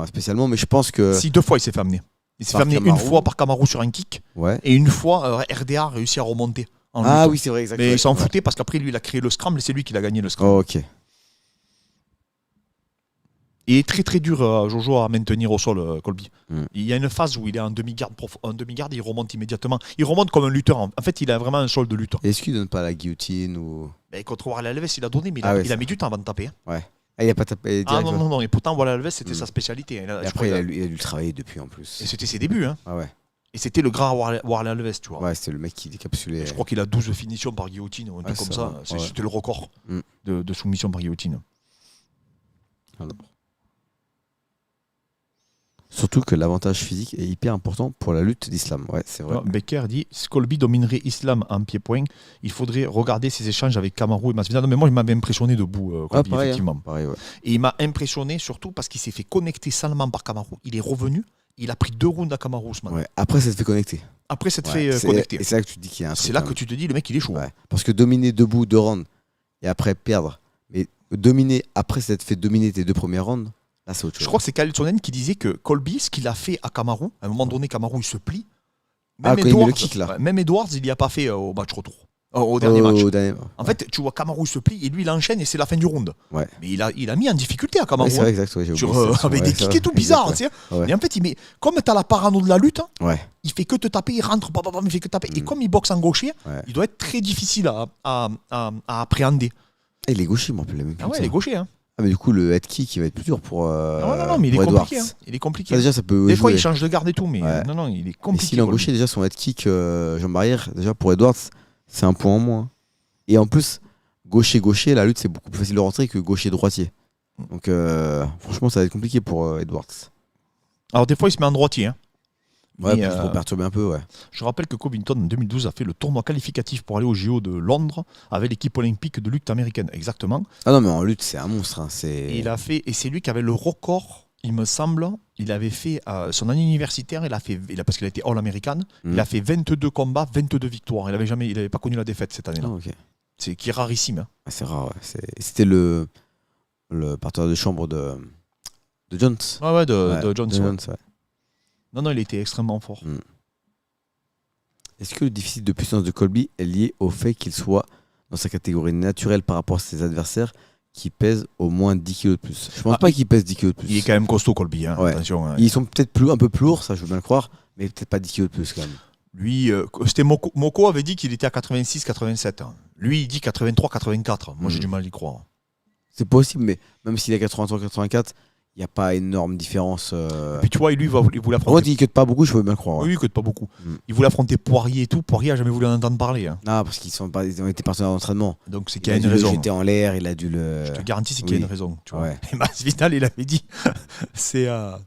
spécialement, mais je pense que. Si 2 fois, il s'est fait amener. Il s'est Par fait amener une Kamaru. fois par Kamaru sur un kick Ouais. et une fois RDA a réussi à remonter. En Ah lutte. oui, c'est vrai, exactement. Mais il s'en foutait parce qu'après, lui, il a créé le scramble et c'est lui qui l'a gagné le scramble. Oh, ok. Il est très très dur, Jojo, à maintenir au sol, Colby. Mm. Il y a une phase où il est en demi-garde, et il remonte immédiatement. Il remonte comme un lutteur. En fait, il a vraiment un sol de lutteur. Est-ce qu'il donne pas la guillotine ou. Mais contre Warley Alves, il a donné, mais Ah ouais, il a ça. mis du temps avant de taper. Hein. Ouais. Ah, il a pas tapé Ah direct. non. Et pourtant, Warley Alves, c'était Mm. sa spécialité. Hein. Et Je après, crois il a dû le travailler depuis en plus. Et c'était ses débuts. Hein. Ah ouais. Et c'était le grand Warley Alves, tu vois. Ouais, c'était le mec qui décapsulait. Je crois qu'il a 12 finitions par guillotine ou un truc Ouais, comme ça ça. va. Ouais. C'était le record Mm. de soumission par guillotine. Voilà. Surtout que l'avantage physique est hyper important pour la lutte d'Islam. Ouais, c'est vrai. Alors, Becker dit si Colby dominerait Islam en pied-point, il faudrait regarder ses échanges avec Kamaru et Masvidal. Non, mais moi, il m'avait impressionné debout, Colby, pareil, effectivement. Pareil, ouais. Et il m'a impressionné surtout parce qu'il s'est fait connecter salement par Kamaru. Il est revenu, il a pris 2 rounds à Kamaru, Ousmane. Ouais. Après, ça te fait connecter. Après, ça te Ouais. fait C'est- connecter. Et c'est là que tu te dis qu'il y a un truc. C'est là quand que même. tu te dis le mec, il est chaud. Ouais. Parce que dominer debout 2 rounds et après perdre, mais dominer après s'être fait dominer tes 2 premiers rounds, là c'est autre chose. Je crois que c'est Khaled Sonnen qui disait que Colby, ce qu'il a fait à Kamaru, à un moment donné, Kamaru, il se plie. Ah, quand il met le kick, là. ouais, même Edwards, il n'y a pas fait au match retour. Au dernier match. Dernier- En fait, tu vois Kamaru se plie et lui, il enchaîne et c'est la fin du round. Ouais. Mais il a mis en difficulté à Ouais, Kamaru. c'est vrai, exact. Ouais, j'ai Sur, oublié ça. avec Ouais, des c'est kicks vrai. et tout bizarre. Exact, Tu sais. ouais. Et en fait, comme tu as la parano de la lutte, hein, Ouais. il fait que te taper, il rentre, bam, bam, bam, il fait que taper. Et Mm. comme il boxe en gaucher, Ouais. il doit être très difficile à appréhender. Et les gauchers, moi, même plus Ah que ouais, ça. il est gaucher. Hein. Ah, mais du coup, le head kick, il va être plus dur pour. non, mais il est pour compliqué. Edwards. Hein. Il est compliqué. Ça, déjà, ça peut Des fois, jouer. il change de garde et tout, mais Ouais. non, il est Et compliqué. s'il est en Colby. gaucher, déjà, son head kick, jambe arrière, déjà pour Edwards, c'est un point en moins. Et en plus, gaucher-gaucher, la lutte, c'est beaucoup plus facile de rentrer que gaucher-droitier. Donc, franchement, ça va être compliqué pour Edwards. Alors, des fois, il se met en droitier. Hein. Ouais, Mais, pour perturber un peu, ouais. je rappelle que Covington, en 2012, a fait le tournoi qualificatif pour aller au JO de Londres avec l'équipe olympique de lutte américaine. Exactement. Ah non, mais en lutte, c'est un monstre. Hein. Et il a fait, et c'est lui qui avait le record, il me semble. Il avait fait son année universitaire, parce qu'il a été All-American, Mm. il a fait 22 combats, 22 victoires. Il n'avait pas connu la défaite cette année-là. Ah, ok. C'est qui est rarissime. Hein. Ah, c'est rare, ouais. C'était le partenaire de chambre de Jones. Ouais, de Ouais, Jones. de Ouais. Jones, ouais. Non, il était extrêmement fort. Est-ce que le déficit de puissance de Colby est lié au fait qu'il soit dans sa catégorie naturelle par rapport à ses adversaires qui pèsent au moins 10 kg de plus? Je pense Ah, pas qu'il pèse 10 kg de plus. Il est quand même costaud, Colby. Hein. Ouais. Attention. Hein. Ils sont peut-être un peu plus lourds, ça je veux bien le croire, mais peut-être pas 10 kg de plus quand même. Lui, c'était Moko avait dit qu'il était à 86-87. Hein. Lui, il dit 83-84. Moi, j'ai du mal à y croire. C'est possible, mais même s'il est 83-84, il n'y a pas énorme différence. Puis tu vois, lui, il voulait En vrai, affronter. il ne pas beaucoup, je veux bien le croire. Ouais. Oui, que pas beaucoup. Mm. Il voulait affronter Poirier et tout. Poirier a jamais voulu en entendre parler. Hein. Ah, parce ils ont été partenaires d'entraînement. Donc c'est Il qu'il y a a dû une le raison. jeter en l'air, il a dû le. Je te garantis, c'est qu'il y a Oui. une raison. Tu vois. Ouais. Et Masvidal, il avait dit c'est un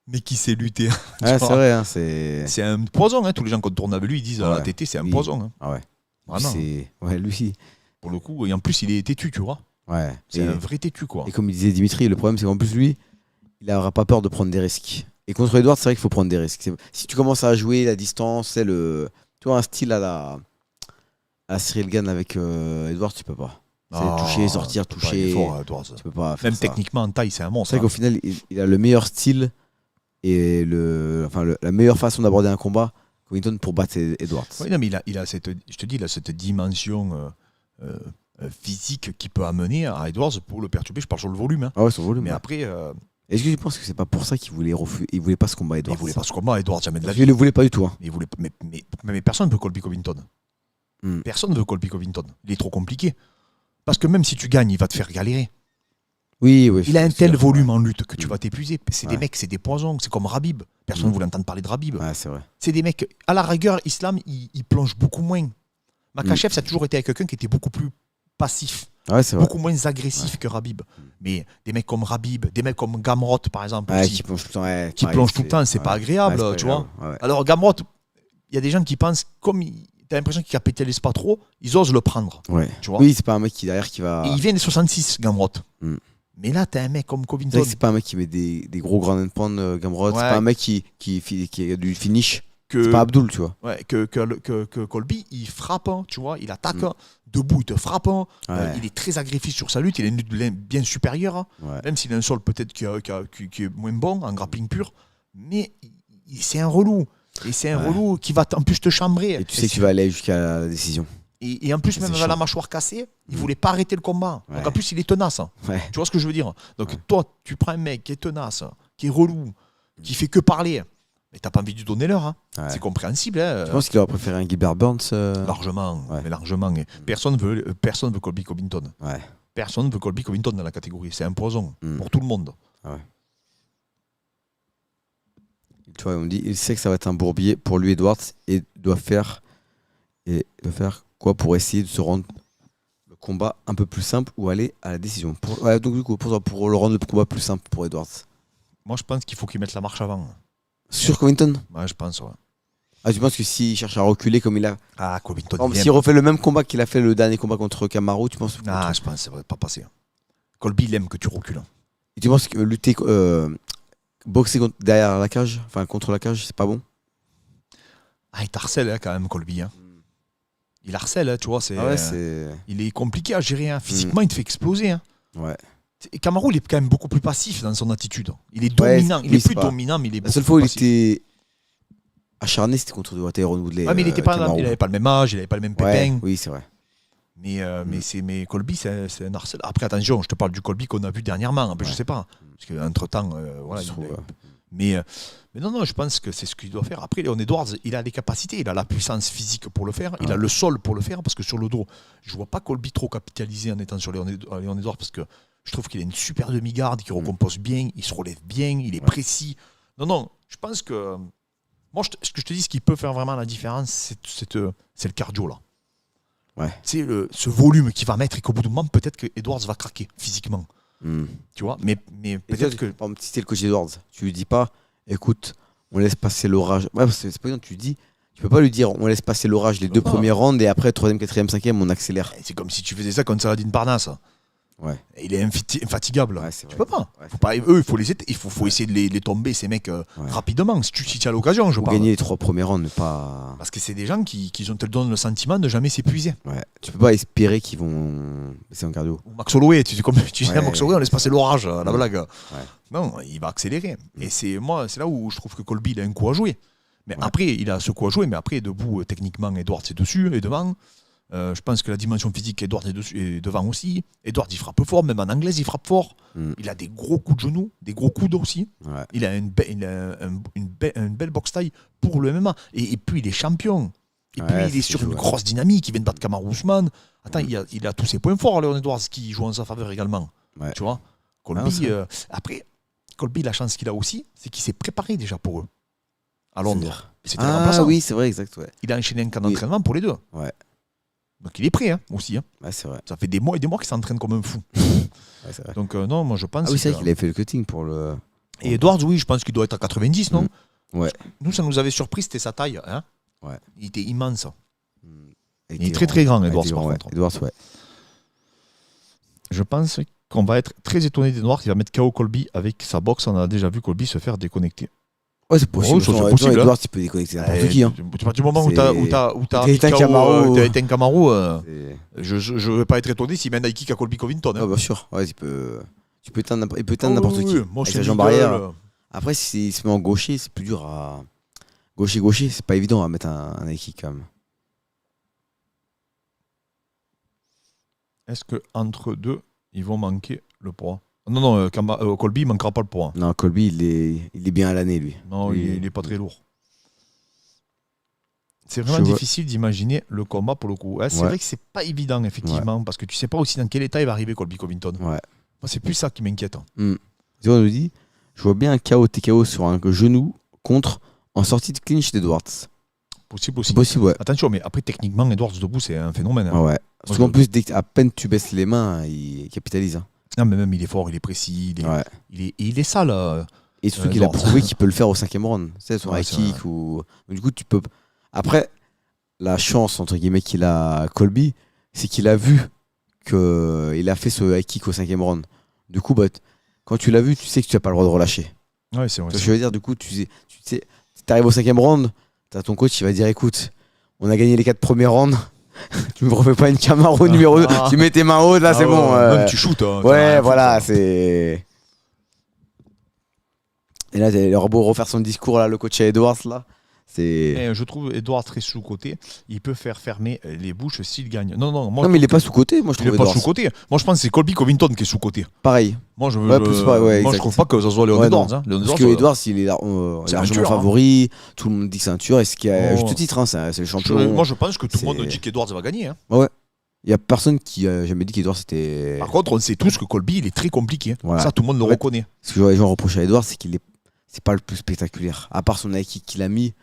mais qui sait lutter. Tu Ah, vois. c'est vrai, hein, c'est. C'est un poison. Hein. Tous les gens qui tournent avec lui, ils disent à la Ouais. TT, c'est un Oui. poison. Hein. Ah ouais. Vraiment. Ouais, lui. Pour le coup. Et en plus, il est têtu, tu vois. Ouais. C'est Et, un vrai têtu, quoi. et comme il disait Dimitri, le problème c'est qu'en plus lui, il n'aura pas peur de prendre des risques. Et contre Edwards, c'est vrai qu'il faut prendre des risques. Si tu commences à jouer la distance, c'est tu vois un style à Cyril Gane avec Edwards, tu peux pas. C'est Ah, toucher, sortir, tu peux pas, il est toucher. fort, Edwards. Tu peux pas faire Même ça. techniquement, en taille, c'est un monstre. C'est vrai hein. qu'au final, il a le meilleur style et la meilleure façon d'aborder un combat, Covington, pour battre Edwards. Oui, non, mais il a cette, je te dis, il a cette dimension physique qui peut amener à Edwards pour le perturber. Je parle sur le volume. Hein. Ah ouais, son volume. Mais ouais. après, Est-ce que tu penses que c'est pas pour ça qu'il voulait il voulait pas ce combat Edwards? il voulait pas ce combat, Edwards, jamais de la Parce vie. qu'il le voulait pas du tout. Hein. Il voulait, mais personne ne veut Colby Covington. Hmm. Personne ne veut Colby Covington. Il est trop compliqué. Parce que même si tu gagnes, il va te faire galérer. Oui, oui. Il a un c'est tel sûr. volume en lutte que tu vas t'épuiser. C'est des Ouais. mecs, c'est des poisons. C'est comme Rabib. Personne ne voulait entendre parler de Rabib. Ouais, c'est vrai. C'est des mecs, à la rigueur, Islam, il plonge beaucoup moins. Makachev, ça a toujours été avec quelqu'un qui était beaucoup plus passif, Ouais, c'est vrai. beaucoup moins agressif que Rabib. Mais des mecs comme Rabib, des mecs comme Gamrot, par exemple, Ouais, aussi, qui plonge tout le temps. Ouais, qui pareil, plongent tout le temps, c'est ouais. pas agréable, Ouais, c'est pas tu vois. agréable. Ouais. Alors Gamrot, il y a des gens qui pensent, comme t'as l'impression qu'il capitalise pas trop, ils osent le prendre, Ouais. tu vois. Oui, c'est pas un mec qui derrière qui va. Et il vient des 66, Gamrot. Mm. Mais là, t'as un mec comme C'est Covington. vrai que c'est pas un mec qui met des gros ground and pound, Gamrot. Ouais. C'est pas un mec qui a du finish. que, C'est pas Abdul, tu vois. ouais, que Colby, il frappe, hein, tu vois, il attaque, debout, il te frappe, hein. Ouais. Il est très agressif sur sa lutte, il a une lutte bien supérieure, hein. Ouais. Même s'il a un sol peut-être qui est moins bon en grappling pur, mais c'est un relou. Et c'est un Ouais. relou qui va en plus te chambrer. Et tu sais que tu vas aller jusqu'à la décision. Et en plus, même C'est avec la chiant. mâchoire cassée, il voulait pas arrêter le combat. Ouais. Donc en plus, il est tenace, hein. Ouais. Tu vois ce que je veux dire? Donc Ouais. toi, tu prends un mec qui est tenace, qui est relou, qui fait que parler, mais t'as pas envie de lui donner l'heure, hein. Ouais. C'est compréhensible, hein. Je pense qu'il aurait préféré un Gilbert Burns. Largement, Ouais. mais largement. Et personne veut Colby Covington. Ouais. Personne veut Colby Covington dans la catégorie. C'est un poison Mm. pour tout le monde. Tu vois, on dit, il sait que ça va être un bourbier pour lui, Edwards, et doit faire quoi pour essayer de se rendre le combat un peu plus simple ou aller à la décision. Donc du coup, pour le rendre le combat plus simple pour Edwards. Moi, je pense qu'il faut qu'il mette la marche avant. Sur Covington. Ouais, je pense, ouais. Ah, tu penses que s'il cherche à reculer comme il a. Ah, Covington. Par exemple, il s'il aime. refait le même combat qu'il a fait le dernier combat contre Kamaru, tu penses Ah, je pense que ça va pas passer. Colby, il aime que tu recules. Et tu penses que lutter, boxer derrière la cage, enfin contre la cage, c'est pas bon? Ah, il t'harcèle, hein, quand même, Colby, hein. Il harcèle, hein, tu vois. Ah ouais, c'est. Il est compliqué à gérer, hein. Physiquement, il te fait exploser, hein. Ouais. Et Kamaru, il est quand même beaucoup plus passif dans son attitude. Il est Ouais, dominant. Il oui, est c'est plus pas- dominant, mais il est La beaucoup seule plus fois où il passif. était acharné, c'était contre Tyrone Woodley. Ouais, mais il était pas, Kamaru. il avait pas le même âge, il avait pas le même Ouais, pépin. oui, c'est vrai. Mais Colby, c'est un harcèlement. Après, attention, je te parle du Colby qu'on a vu dernièrement. Après, je Ouais. sais pas. Parce qu'entre-temps, voilà. Je trouve, Mais non, je pense que c'est ce qu'il doit faire. Après, Leon Edwards, il a les capacités, il a la puissance physique pour le faire, il a le sol pour le faire, parce que sur le dos, je vois pas Colby trop capitaliser en étant sur Leon Edwards, parce que je trouve qu'il a une super demi-garde, qui recompose bien, il se relève bien, il est précis. Non, je pense que. Moi, ce que je te dis, ce qui peut faire vraiment la différence, c'est le cardio, là. Ouais. C'est ce volume qu'il va mettre et qu'au bout d'un moment, peut-être que Edwards va craquer physiquement. Tu vois, mais Et peut-être que. Par exemple, si t'es le coach Edwards, tu lui dis pas, écoute, on laisse passer l'orage. Ouais, parce que c'est pas bien, tu dis, tu peux pas lui dire, on laisse passer l'orage les deux pas. premiers rounds et après, troisième, quatrième, cinquième, on accélère. C'est comme si tu faisais ça contre Saladin Parnasse. Ouais. Et il est infatigable. Ouais, c'est Tu vrai. peux pas. Ouais, Faut pas. Eux, il faut essayer de les tomber, ces mecs, rapidement. Si tu as l'occasion, je Pour parle. gagner les trois premiers rounds, pas. Parce que c'est des gens qui te donnent le sentiment de jamais s'épuiser. Ouais. Tu peux pas espérer qu'ils vont baisser en cardio. Ou Max Holloway, comme tu disais, Ouais, Max Holloway, on laisse passer l'orage, la Ouais. blague. Non, il va accélérer. Et c'est là où je trouve que Colby, il a un coup à jouer. Mais après, il a ce coup à jouer, mais après, debout, techniquement, Edwards est dessus et devant. Je pense que la dimension physique, Edwards est dessus et devant aussi. Edwards, il frappe fort, même en anglais, il frappe fort. Il a des gros coups de genoux, des gros coudes aussi. Ouais. Il a une belle boxe taille pour le MMA. Et puis, il est champion. Et puis, Ouais, il est c'est sur chaud, une ouais. grosse dynamique. Il vient de battre Kamaru Usman. Attends, il a tous ses points forts, Leon Edwards, qui joue en sa faveur également. Ouais. Tu vois, Non, Colby, c'est vrai. après, Colby, la chance qu'il a aussi, c'est qu'il s'est préparé déjà pour eux. À Londres. C'est-à-dire C'était le Ah remplaçant. oui, c'est vrai, exact. Ouais, Il a enchaîné un camp Oui. d'entraînement pour les deux. Ouais. Donc il est prêt, hein, aussi. Hein. ouais c'est vrai. Ça fait des mois et des mois qu'il s'entraîne comme un fou. Ouais, c'est vrai. Donc non, moi je pense Ah oui, c'est que- vrai qu'il avait fait le cutting pour le. Et Edwards, oui, je pense qu'il doit être à 90, non? Ouais. Nous, ça nous avait surpris, c'était sa taille. Hein. Ouais. Il était immense. Il Il est très très grand, Edwards, Edwards, par ouais. contre. Edwards, ouais. Je pense qu'on va être très étonné d'Edwards. Il va mettre KO Colby avec sa boxe. On a déjà vu Colby se faire déconnecter. Ouais, c'est possible. ça, c'est Attends, possible, Edwards, tu peux déconnecter n'importe qui. Hein. À partir du moment où C'est- t'as T'as éteint KO, Kamaru. t'as éteint Kamaru, C'est- je ne vais pas être étonné s'il mène un kick à Colby Covington. Ah, bien sûr. Ouais, tu peux éteindre n'importe qui. Moi, Avec sa jambe arrière. Après, s'il se met en gaucher, c'est plus dur à. Gaucher, c'est pas évident à mettre un high kick quand même. Est-ce qu'entre deux, ils vont manquer le poids? Non, Colby ne manquera pas le poids. Non, Colby, il est bien à l'année, lui. Non, Lui, il est pas très lourd. C'est vraiment difficile d'imaginer le combat pour le coup. C'est vrai que c'est pas évident, effectivement, parce que tu sais pas aussi dans quel état il va arriver Colby Covington. Ouais. Moi, c'est plus ça qui m'inquiète. On nous dit, je vois bien un KO TKO sur un genou contre en sortie de clinch d'Edwards. Possible aussi. Possible, ouais. Attention, mais après, techniquement, Edwards debout, c'est un phénomène. Hein. Ouais. Parce qu'en plus, dès à peine tu baisses les mains, il capitalise. Hein. Non, mais même il est fort, il est précis, il est sale. Et surtout qu'il a prouvé qu'il peut le faire au 5e round. C'est son high kick ou. Du coup, tu peux. Après, la chance, entre guillemets, qu'il a Colby, c'est qu'il a vu qu'il a fait ce high kick au 5e round. Du coup, quand tu l'as vu, tu sais que tu n'as pas le droit de relâcher. Ouais, c'est vrai. Ce que je veux dire, du coup, tu sais, tu arrives au 5e round, tu as ton coach qui va dire écoute, on a gagné les 4 premiers rounds. Tu me refais pas une Kamaru numéro 2, tu mets tes mains hautes, là c'est bon. Même tu shootes. Hein, ouais, voilà, c'est. Et là, il aura beau refaire son discours, là, le coach à Edwards, là. Je trouve Edwards très sous-côté. Il peut faire fermer les bouches s'il gagne. Non, mais il n'est pas sous-côté, moi je trouve. Il n'est pas sous-côté. Moi je pense que c'est Colby Covington qui est sous-côté. Pareil. Moi je trouve pas que ça soit Léon Edwards. Hein. Parce que Edwards, il est largement favori. Tout le monde dit que c'est un tueur. Et ce qui a juste titre, hein, c'est le champion. Moi je pense que tout le monde dit qu'Edwards va gagner. Hein. Ouais. Il n'y a personne qui a jamais dit qu'Edwards était. Par contre, on sait tous que Colby il est très compliqué. Voilà. Ça, tout le monde le reconnaît. Ce que les gens reprochent à Edwards, c'est qu'il est. C'est pas le plus spectaculaire. À part son high kick qu'il a mis.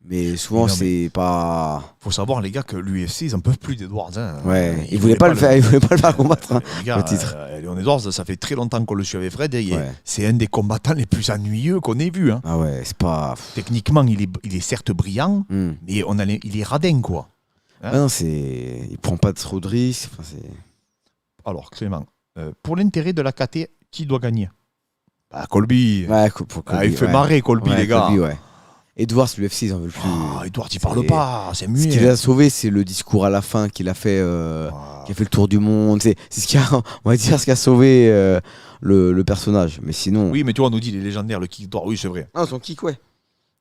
Mais souvent, c'est pas. Faut savoir, les gars, que l'UFC, ils en peuvent plus d'Edwards. Hein. Ouais, ils voulaient pas le faire, ils voulaient pas le faire combattre. Hein, les gars, le titre. Léon Edwards, ça fait très longtemps qu'on le suit avec Fred. C'est un des combattants les plus ennuyeux qu'on ait vu. Hein. Ah ouais, c'est pas. Techniquement, il est certes brillant, mais il est radin, quoi. Hein non, il prend pas trop de risques. Alors, Clément, pour l'intérêt de la KT, qui doit gagner Colby. Ouais, Colby. Il fait marrer Colby, les gars. Colby, ouais. Edwards, l'UFC, ils en veulent plus. Edwards, il parle pas, c'est muet. Ce qui les a sauvés, c'est le discours à la fin qu'il a fait, qui a fait le tour du monde. C'est ce qui a, on va dire, ce qui a sauvé le personnage. Mais sinon. Oui, mais tu vois, on nous dit les légendaires, le kick d'Edwards, oui, c'est vrai. Ah, son kick, ouais.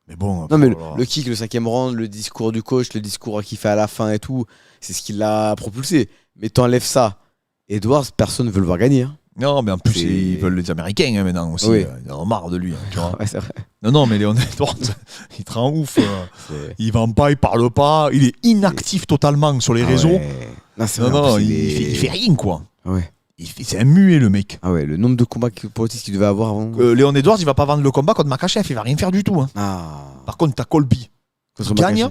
Mais bon. Non, mais le kick, le 5e round, le discours du coach, le discours qu'il fait à la fin et tout, c'est ce qui l'a propulsé. Mais t'enlèves ça, Edwards, personne ne veut le voir gagner. Hein. Non, mais en plus, ils veulent les Américains hein, maintenant aussi. Oui. Ils en ont marre de lui. Hein, tu vois. Ouais, c'est vrai. Non, mais Léon Edwards, il te rend ouf. Il vend pas, il parle pas. Il est inactif totalement sur les réseaux. Ouais. Il fait rien, quoi. Ouais. C'est un muet, le mec. Ah ouais, le nombre de combats politiques qu'il devait avoir avant. Léon Edwards, il va pas vendre le combat contre Makhachev. Il va rien faire du tout. Hein. Par contre, t'as Colby qui gagne.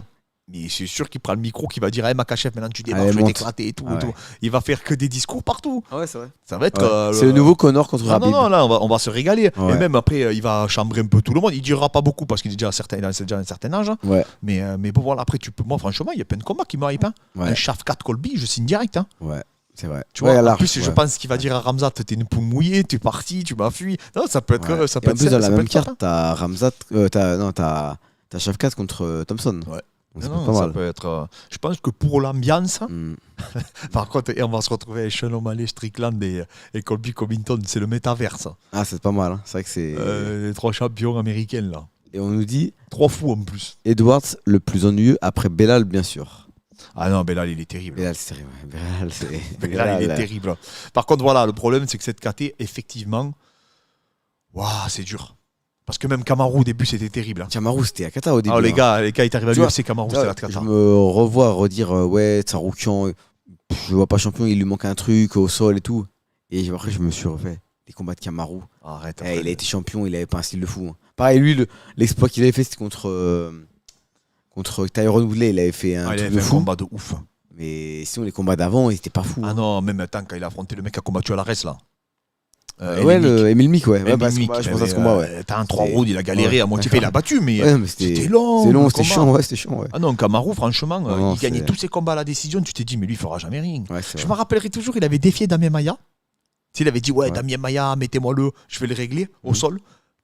Mais c'est sûr qu'il prend le micro, qu'il va dire hey, Makhachev, maintenant tu démarres, je vais t'éclater et tout, et tout. Il va faire que des discours partout. Ah ouais, c'est vrai. Ça va être. C'est le nouveau Conor contre Khabib. Non, là, on va se régaler. Ouais. Et même après, il va chambrer un peu tout le monde. Il dirira pas beaucoup parce qu'il est déjà un certain âge. Ouais. Mais bon, voilà, après, moi, franchement, il y a plein de combats qui me hype. Hein. Ouais. Un Shafkat Colby, je signe direct. Hein. Ouais. C'est vrai. Tu vois, en plus, je pense qu'il va dire à Ramzat t'es une poule mouillée, t'es parti, tu m'as fui. Non, ça peut être. Ça peut être en plus, dans la même carte, t'as Ramzat. T'as Shafkat contre Thompson. Ouais. Non, ça peut être. Je pense que pour l'ambiance, par contre, on va se retrouver avec Sean O'Malley, Strickland et Colby Covington, c'est le métaverse. Ah, c'est pas mal. Hein. C'est vrai que c'est. Les 3 champions américains là. Et on nous dit. 3 fous en plus. Edwards, le plus ennuyeux après Belal, bien sûr. Ah non, Belal, il est terrible. Belal, c'est terrible. Belal, il est terrible. Par contre, voilà, le problème, c'est que cette KT, effectivement, c'est dur. Parce que même Kamaru au début c'était terrible. Hein. Kamaru c'était à Kata au début. Ah, les gars, ils arrivent à l'UFC, Kamaru c'était à Kata. Je me revois redire Tsaroukian, je vois pas champion, il lui manque un truc au sol et tout. Et après je me suis refait les combats de Kamaru. Arrête. Il a été champion, il avait pas un style de fou. Hein. Pareil, lui, l'exploit qu'il avait fait c'était contre Tyron Woodley, il avait fait un truc de fou. Un combat de ouf. Mais sinon les combats d'avant, ils étaient pas fous. Ah non, même quand il a affronté le mec qui a combattu à la res là. Emile Mick, ouais. Je pense à ce combat, ouais. T'as un 3 rounds, il a galéré à moitié fait, il a battu, mais c'était long. C'était long, c'était chiant, ouais. Ah non, Kamaru, franchement, il gagnait tous ses combats à la décision, tu t'es dit, mais lui, il fera jamais rien. Je me rappellerai toujours, il avait défié Damien Maia. Il avait dit, Damien Maia, mettez-moi-le, je vais le régler au sol.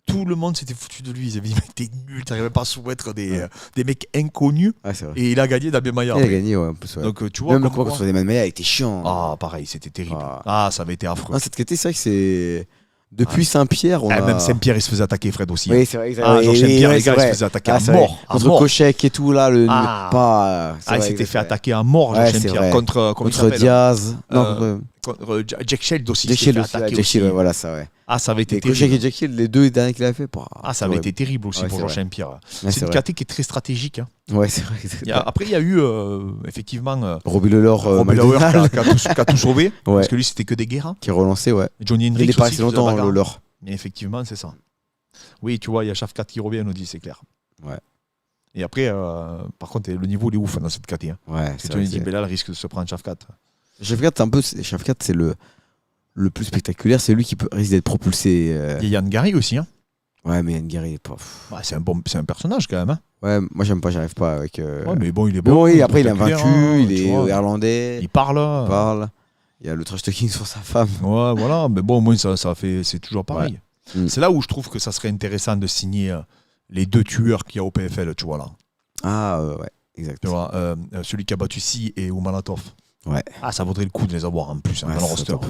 Tout le monde s'était foutu de lui. Ils avaient dit, mais t'es nul, t'arrivais pas à soumettre des mecs inconnus. Et il a gagné Damien Maia. Il a gagné, ouais, en plus. Donc, tu vois, même le combat contre Damien Maia était chiant. Ah, pareil, c'était terrible. Ah, ça avait été affreux. Cette qualité, c'est vrai que c'est. Depuis Saint-Pierre, même Saint-Pierre, il se faisait attaquer, Fred aussi. Oui, c'est vrai. Genre Saint-Pierre, les gars, il se faisait attaquer à mort. Contre Kochek et tout, là, il s'était fait attaquer à mort, Saint-Pierre. Contre Diaz. Jack Shield aussi. Jack qui s'est Shield fait aussi, attaquer Jack aussi. Shield, ouais, voilà, ça, ouais. Ah, ça avait été Et Kochek terrible. et Jack Shield, les deux derniers qu'il a fait. Ah, ça avait été terrible aussi Ouais, pour c'est Georges Saint-Pierre. Ouais, C'est une vrai. KT qui est très stratégique. Hein. Ouais, c'est vrai. Après, il y a eu effectivement Robbie Lawler, Robbie Lawler McDonald, qui a tout sauvé. Ouais. Parce que lui, c'était que des guerres. qui est relancé, ouais. Johnny Il Hendricks est pas aussi, resté qui faisait longtemps, la bagarre. Lawler. Mais effectivement, c'est ça. Oui, tu vois, il y a Shafkat qui revient, nous dit, c'est clair. Ouais. Et après, par contre, le niveau, il est ouf dans cette KT. Hein. Ouais, Parce que c'est Johnny vrai. Belal risque de se prendre Shafkat. Shafkat, c'est le plus spectaculaire, c'est lui qui risque d'être propulsé. Il y a Yann Gary aussi. Hein. Ouais, mais Yann Gary, pas. Ouais, c'est un personnage quand même. Hein. Ouais, moi j'aime pas, j'arrive pas avec. Ouais, mais bon, il est Mais bon. oui, après il est spectaculaire, invaincu, hein, il tu est vois. irlandais, Il parle. il parle. Il y a le trash talking sur sa femme. Ouais, voilà. Mais bon, au moins, ça fait, c'est toujours pareil. Mm. C'est là où je trouve que ça serait intéressant de signer les deux tueurs qu'il y a au PFL, tu vois là. Ah, ouais, exact. Tu vois, celui qui a battu Si et Oumalatov. Ouais. Ah, ça vaudrait le coup de les avoir en plus hein, Ouais, dans le c'est roster. top.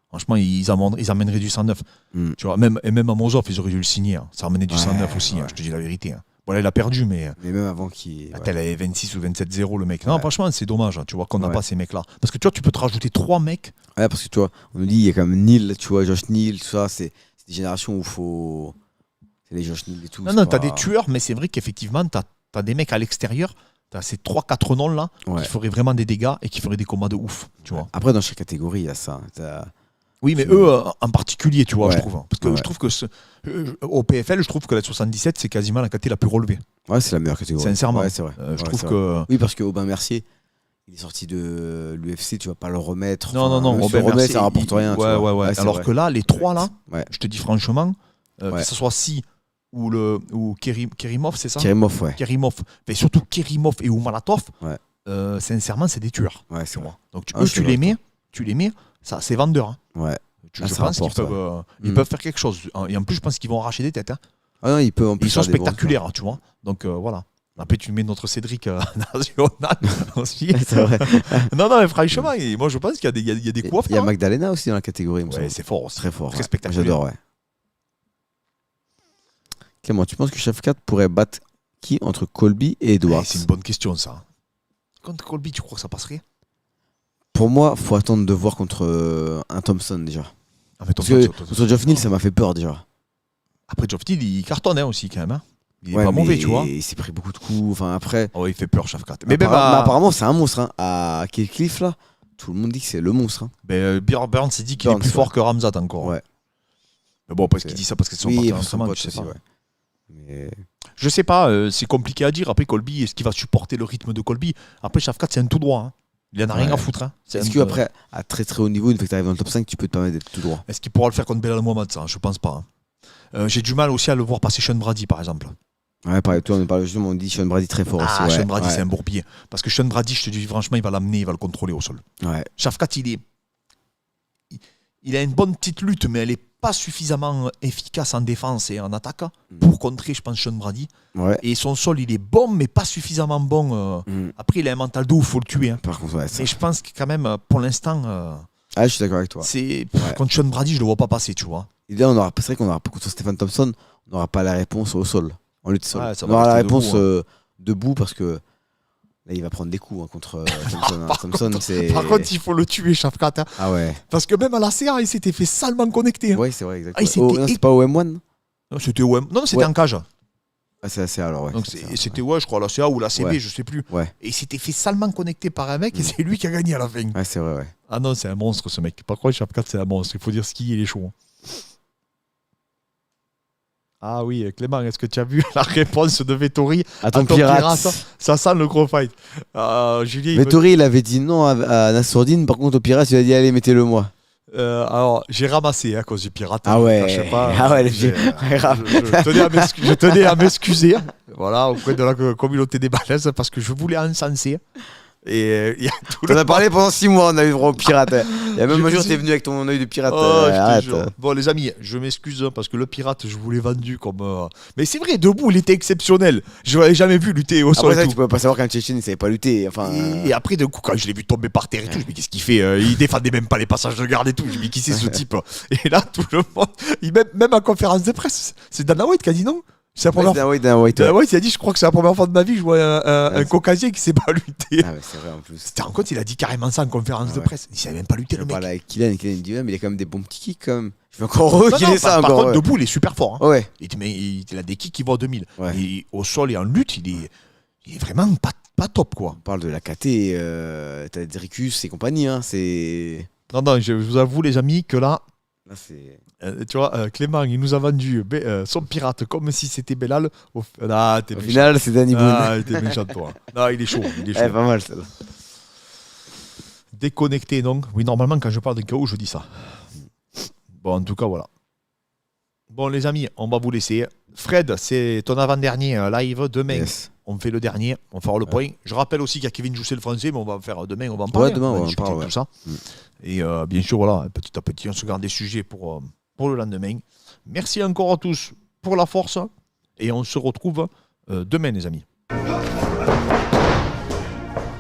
Franchement, ils amèneraient du 109. Mm. Tu vois, même à Mozov, ils auraient dû le signer. Hein. Ça amenait du Ouais, 109 aussi, ouais. hein, je te dis la vérité. Hein. Bon, là, il a perdu, mais Mais même avant qu'il. Ouais. elle avait 26 ou 27-0 le mec. Non, Ouais. franchement, c'est dommage, hein, tu vois, qu'on n'a Ouais. pas ces mecs-là. Parce que tu vois, tu peux te rajouter 3 mecs. Ouais, parce que tu vois, on nous dit, il y a quand même Neil, tu vois, Josh Neil, tout ça, c'est des générations où il faut. C'est les Josh Neil et tout. Non, c'est non, pas- t'as des tueurs, mais c'est vrai qu'effectivement, t'as des mecs à l'extérieur. T'as ces 3-4 noms-là Ouais. qui feraient vraiment des dégâts et qui feraient des combats de ouf, tu vois. Après, dans chaque catégorie, il y a ça. Oui, mais Tu- eux, en particulier, tu vois, Ouais. je trouve. Parce que Ouais. je trouve que au PFL, je trouve que la 77, c'est quasiment la catégorie la plus relevée. Ouais, c'est la meilleure catégorie. Sincèrement. Ouais, c'est vrai. Je Ouais, trouve c'est que. vrai. Oui, parce que Aubin Mercier, il est sorti de l'UFC, tu vas pas le remettre. Non, Enfin, non, même si Robert on le remet, Mercier, ça rapporte rien. tu Ouais, vois. ouais. c'est Alors vrai. que là, les trois, là, Ouais. je te dis franchement, Ouais. que ce soit Si ou Kerimov, c'est ça Kerimov, ouais. Kerimov. Mais surtout Kerimov et Oumalatov, Ouais. sincèrement, c'est des tueurs. Ouais, Tu c'est vrai. vois. Donc, Ah, eux, je suis tu les mets, ça, c'est vendeur. Hein. Ouais. Je Ah, ça pense qu'ils rapporte, peuvent, ils Mm. peuvent faire quelque chose. Et en plus, je pense qu'ils vont arracher des têtes. Hein. Ah non, il peut en Et plus ils sont faire des bons spectaculaires, hein, tu vois. Donc voilà. Après, tu mets notre Cédric national aussi. C'est vrai. Non, mais franchement, moi je pense qu'il y a des coups à Il y a faire. Magdalena aussi dans la catégorie. il me Ouais, semble. c'est fort aussi. Très fort. Très ouais. spectaculaire. J'adore, ouais. Clément, tu penses que Shafkat pourrait battre qui entre Colby et Edwards? Ouais, c'est une bonne question, ça. Contre Colby, tu crois que ça passerait? Pour moi, faut attendre de voir contre un Thompson déjà. Ah, mais Parce que contre Geoff Neal, ça m'a fait peur déjà. Après, Geoff Neal, il cartonne hein, aussi quand même. Hein. Il est Ouais, pas mauvais, mais tu vois. Il s'est pris beaucoup de coups. Enfin, après. Oh, il fait peur, Shafkat. Mais apparemment, c'est un monstre. Hein. À Cliff, là, tout le monde dit que c'est le monstre. Hein. Burns s'est dit qu'il est Burns, plus fort ouais. que Ramzat encore. Ouais. Mais bon, parce C'est- qu'il dit ça parce que c'est son Oui, partenaire parce que son d'entraînement, pote je sais aussi, pas. ouais. Mais... Je sais pas, c'est compliqué à dire. Après, Colby, est-ce qu'il va supporter le rythme de Colby? Après, Shafkat, c'est un tout droit. Hein. Il en a rien Ouais. à foutre. Hein. Est-ce qu'après, à très très haut niveau, une fois que tu arrives dans le top 5, tu peux te permettre d'être tout droit? Est-ce qu'il pourra le faire contre Belal Mohamed, ça? Je pense pas. Hein. J'ai du mal aussi à le voir passer Sean Brady, par exemple. Ouais, pareil, toi, on parle justement, on dit Sean Brady très fort aussi. Ouais. Sean Brady, ouais. c'est un bourbier. Parce que Sean Brady, je te dis franchement, il va l'amener, il va le contrôler au sol. Ouais. Shafkat, il a une bonne petite lutte, mais elle n'est pas suffisamment efficace en défense et en attaque pour contrer, je pense, Sean Brady. Ouais. Et son sol, il est bon, mais pas suffisamment bon. Après, il a un mental de ouf, il faut le tuer. Hein. Par contre, ouais, ça. Mais je pense que quand même, pour l'instant, Ah, je suis d'accord avec toi. c'est Ouais. contre Sean Brady, je le vois pas passer, tu vois. Et là, c'est vrai qu'on aura contre Stephen Thompson, on n'aura pas la réponse au sol, en lutte sol. Ouais, ça on va aura la rester réponse debout, debout parce que là, il va prendre des coups hein, contre Thompson. hein. Thompson, c'est. Par contre, il faut le tuer, Shafkat. Hein. Ah ouais. Parce que même à la CA, il s'était fait salement connecter. Hein. Ouais, c'est vrai, Ah, il exactement. s'était Non, c'est pas OM1? Non, c'était OM. Non, c'était Ouais. en cage. Ah, c'est assez alors, ouais. Donc c'est ça, c'était ouais, je crois la CA ou la CB, Ouais. je sais plus. Ouais. Et il s'était fait salement connecter par un mec et c'est lui qui a gagné à la fin. Ouais, c'est vrai, ouais. Ah non, c'est un monstre ce mec. Par contre, Shafkat, c'est un monstre. Il faut dire ce qu'il est, il est chaud. Ah oui, Clément, est-ce que tu as vu la réponse de Vettori À ton ton pirate. Ça sent le gros fight. Julien, il me- Vettori, il avait dit non à Nassourdine, par contre, au pirate, il a dit allez, mettez-le moi. alors, j'ai ramassé à cause du pirate. Ah ouais. Je sais pas. Ah ouais, grave. Je tenais à m'excuser. Voilà, auprès de la communauté des balaises parce que je voulais encenser. Et il y a tout On a parlé pendant 6 mois, on a eu droit au pirate. Il y a même Je un jour, dis- t'es venu avec ton œil de pirate. Oh, je te arrête. jure. Bon, les amis, je m'excuse hein, parce que le pirate, je vous l'ai vendu comme. Mais c'est vrai, debout, il était exceptionnel. Je l'avais jamais vu lutter au sol. Après et ça, tout. tu peux pas savoir qu'un Tchétchène, il savait pas lutter. Enfin, Et après, d'un coup, quand je l'ai vu tomber par terre et tout, je me dis, qu'est-ce qu'il fait Il défendait même pas les passages de garde et tout. Je me dis, qui c'est ce type Et là, tout le monde, même en conférence de presse, c'est Dana White qui a dit non. C'est la première Dan White. fois. Ouais, il a dit, je crois que c'est la première fois de ma vie que je vois un caucasien qui sait pas lutter. Ah, ouais, c'est vrai en plus. Tu te rends compte, il a dit carrément ça en conférence de presse. Il savait même pas lutter, Je le mec. parle avec Kylian il dit, ouais, mais il a quand même des bons petits kicks quand même. Je vais encore reculer ça par encore. contre, Ouais. debout, il est super fort. Hein. Ouais. Mais il a des kicks qui vont à 2000. Ouais. Et au sol et en lutte, il est vraiment pas top, quoi. On parle de la KT, t'as Dricus et compagnie. Hein, c'est. Non, je vous avoue, les amis, que là, c'est. tu vois, Clément, il nous a vendu son pirate comme si c'était Belal. T'es Au méchant. final, c'est Danny Boone. Ah, t'es méchant, toi. Non, il est chaud. Pas mal celle-là. Déconnecté, donc. Oui, normalement, quand je parle de KO, je dis ça. Bon, en tout cas, voilà. Bon, les amis, on va vous laisser. Fred, c'est ton avant-dernier live demain. Yes. On fait le dernier, on fera le point. Je rappelle aussi qu'il y a Kevin Jousset le français, mais on va faire demain, on va en parler. Ouais, demain, on va en discuter parler, de ouais. tout ça. Et bien sûr, voilà, petit à petit, on se garde des sujets pour le lendemain. Merci encore à tous pour la force et on se retrouve demain, les amis.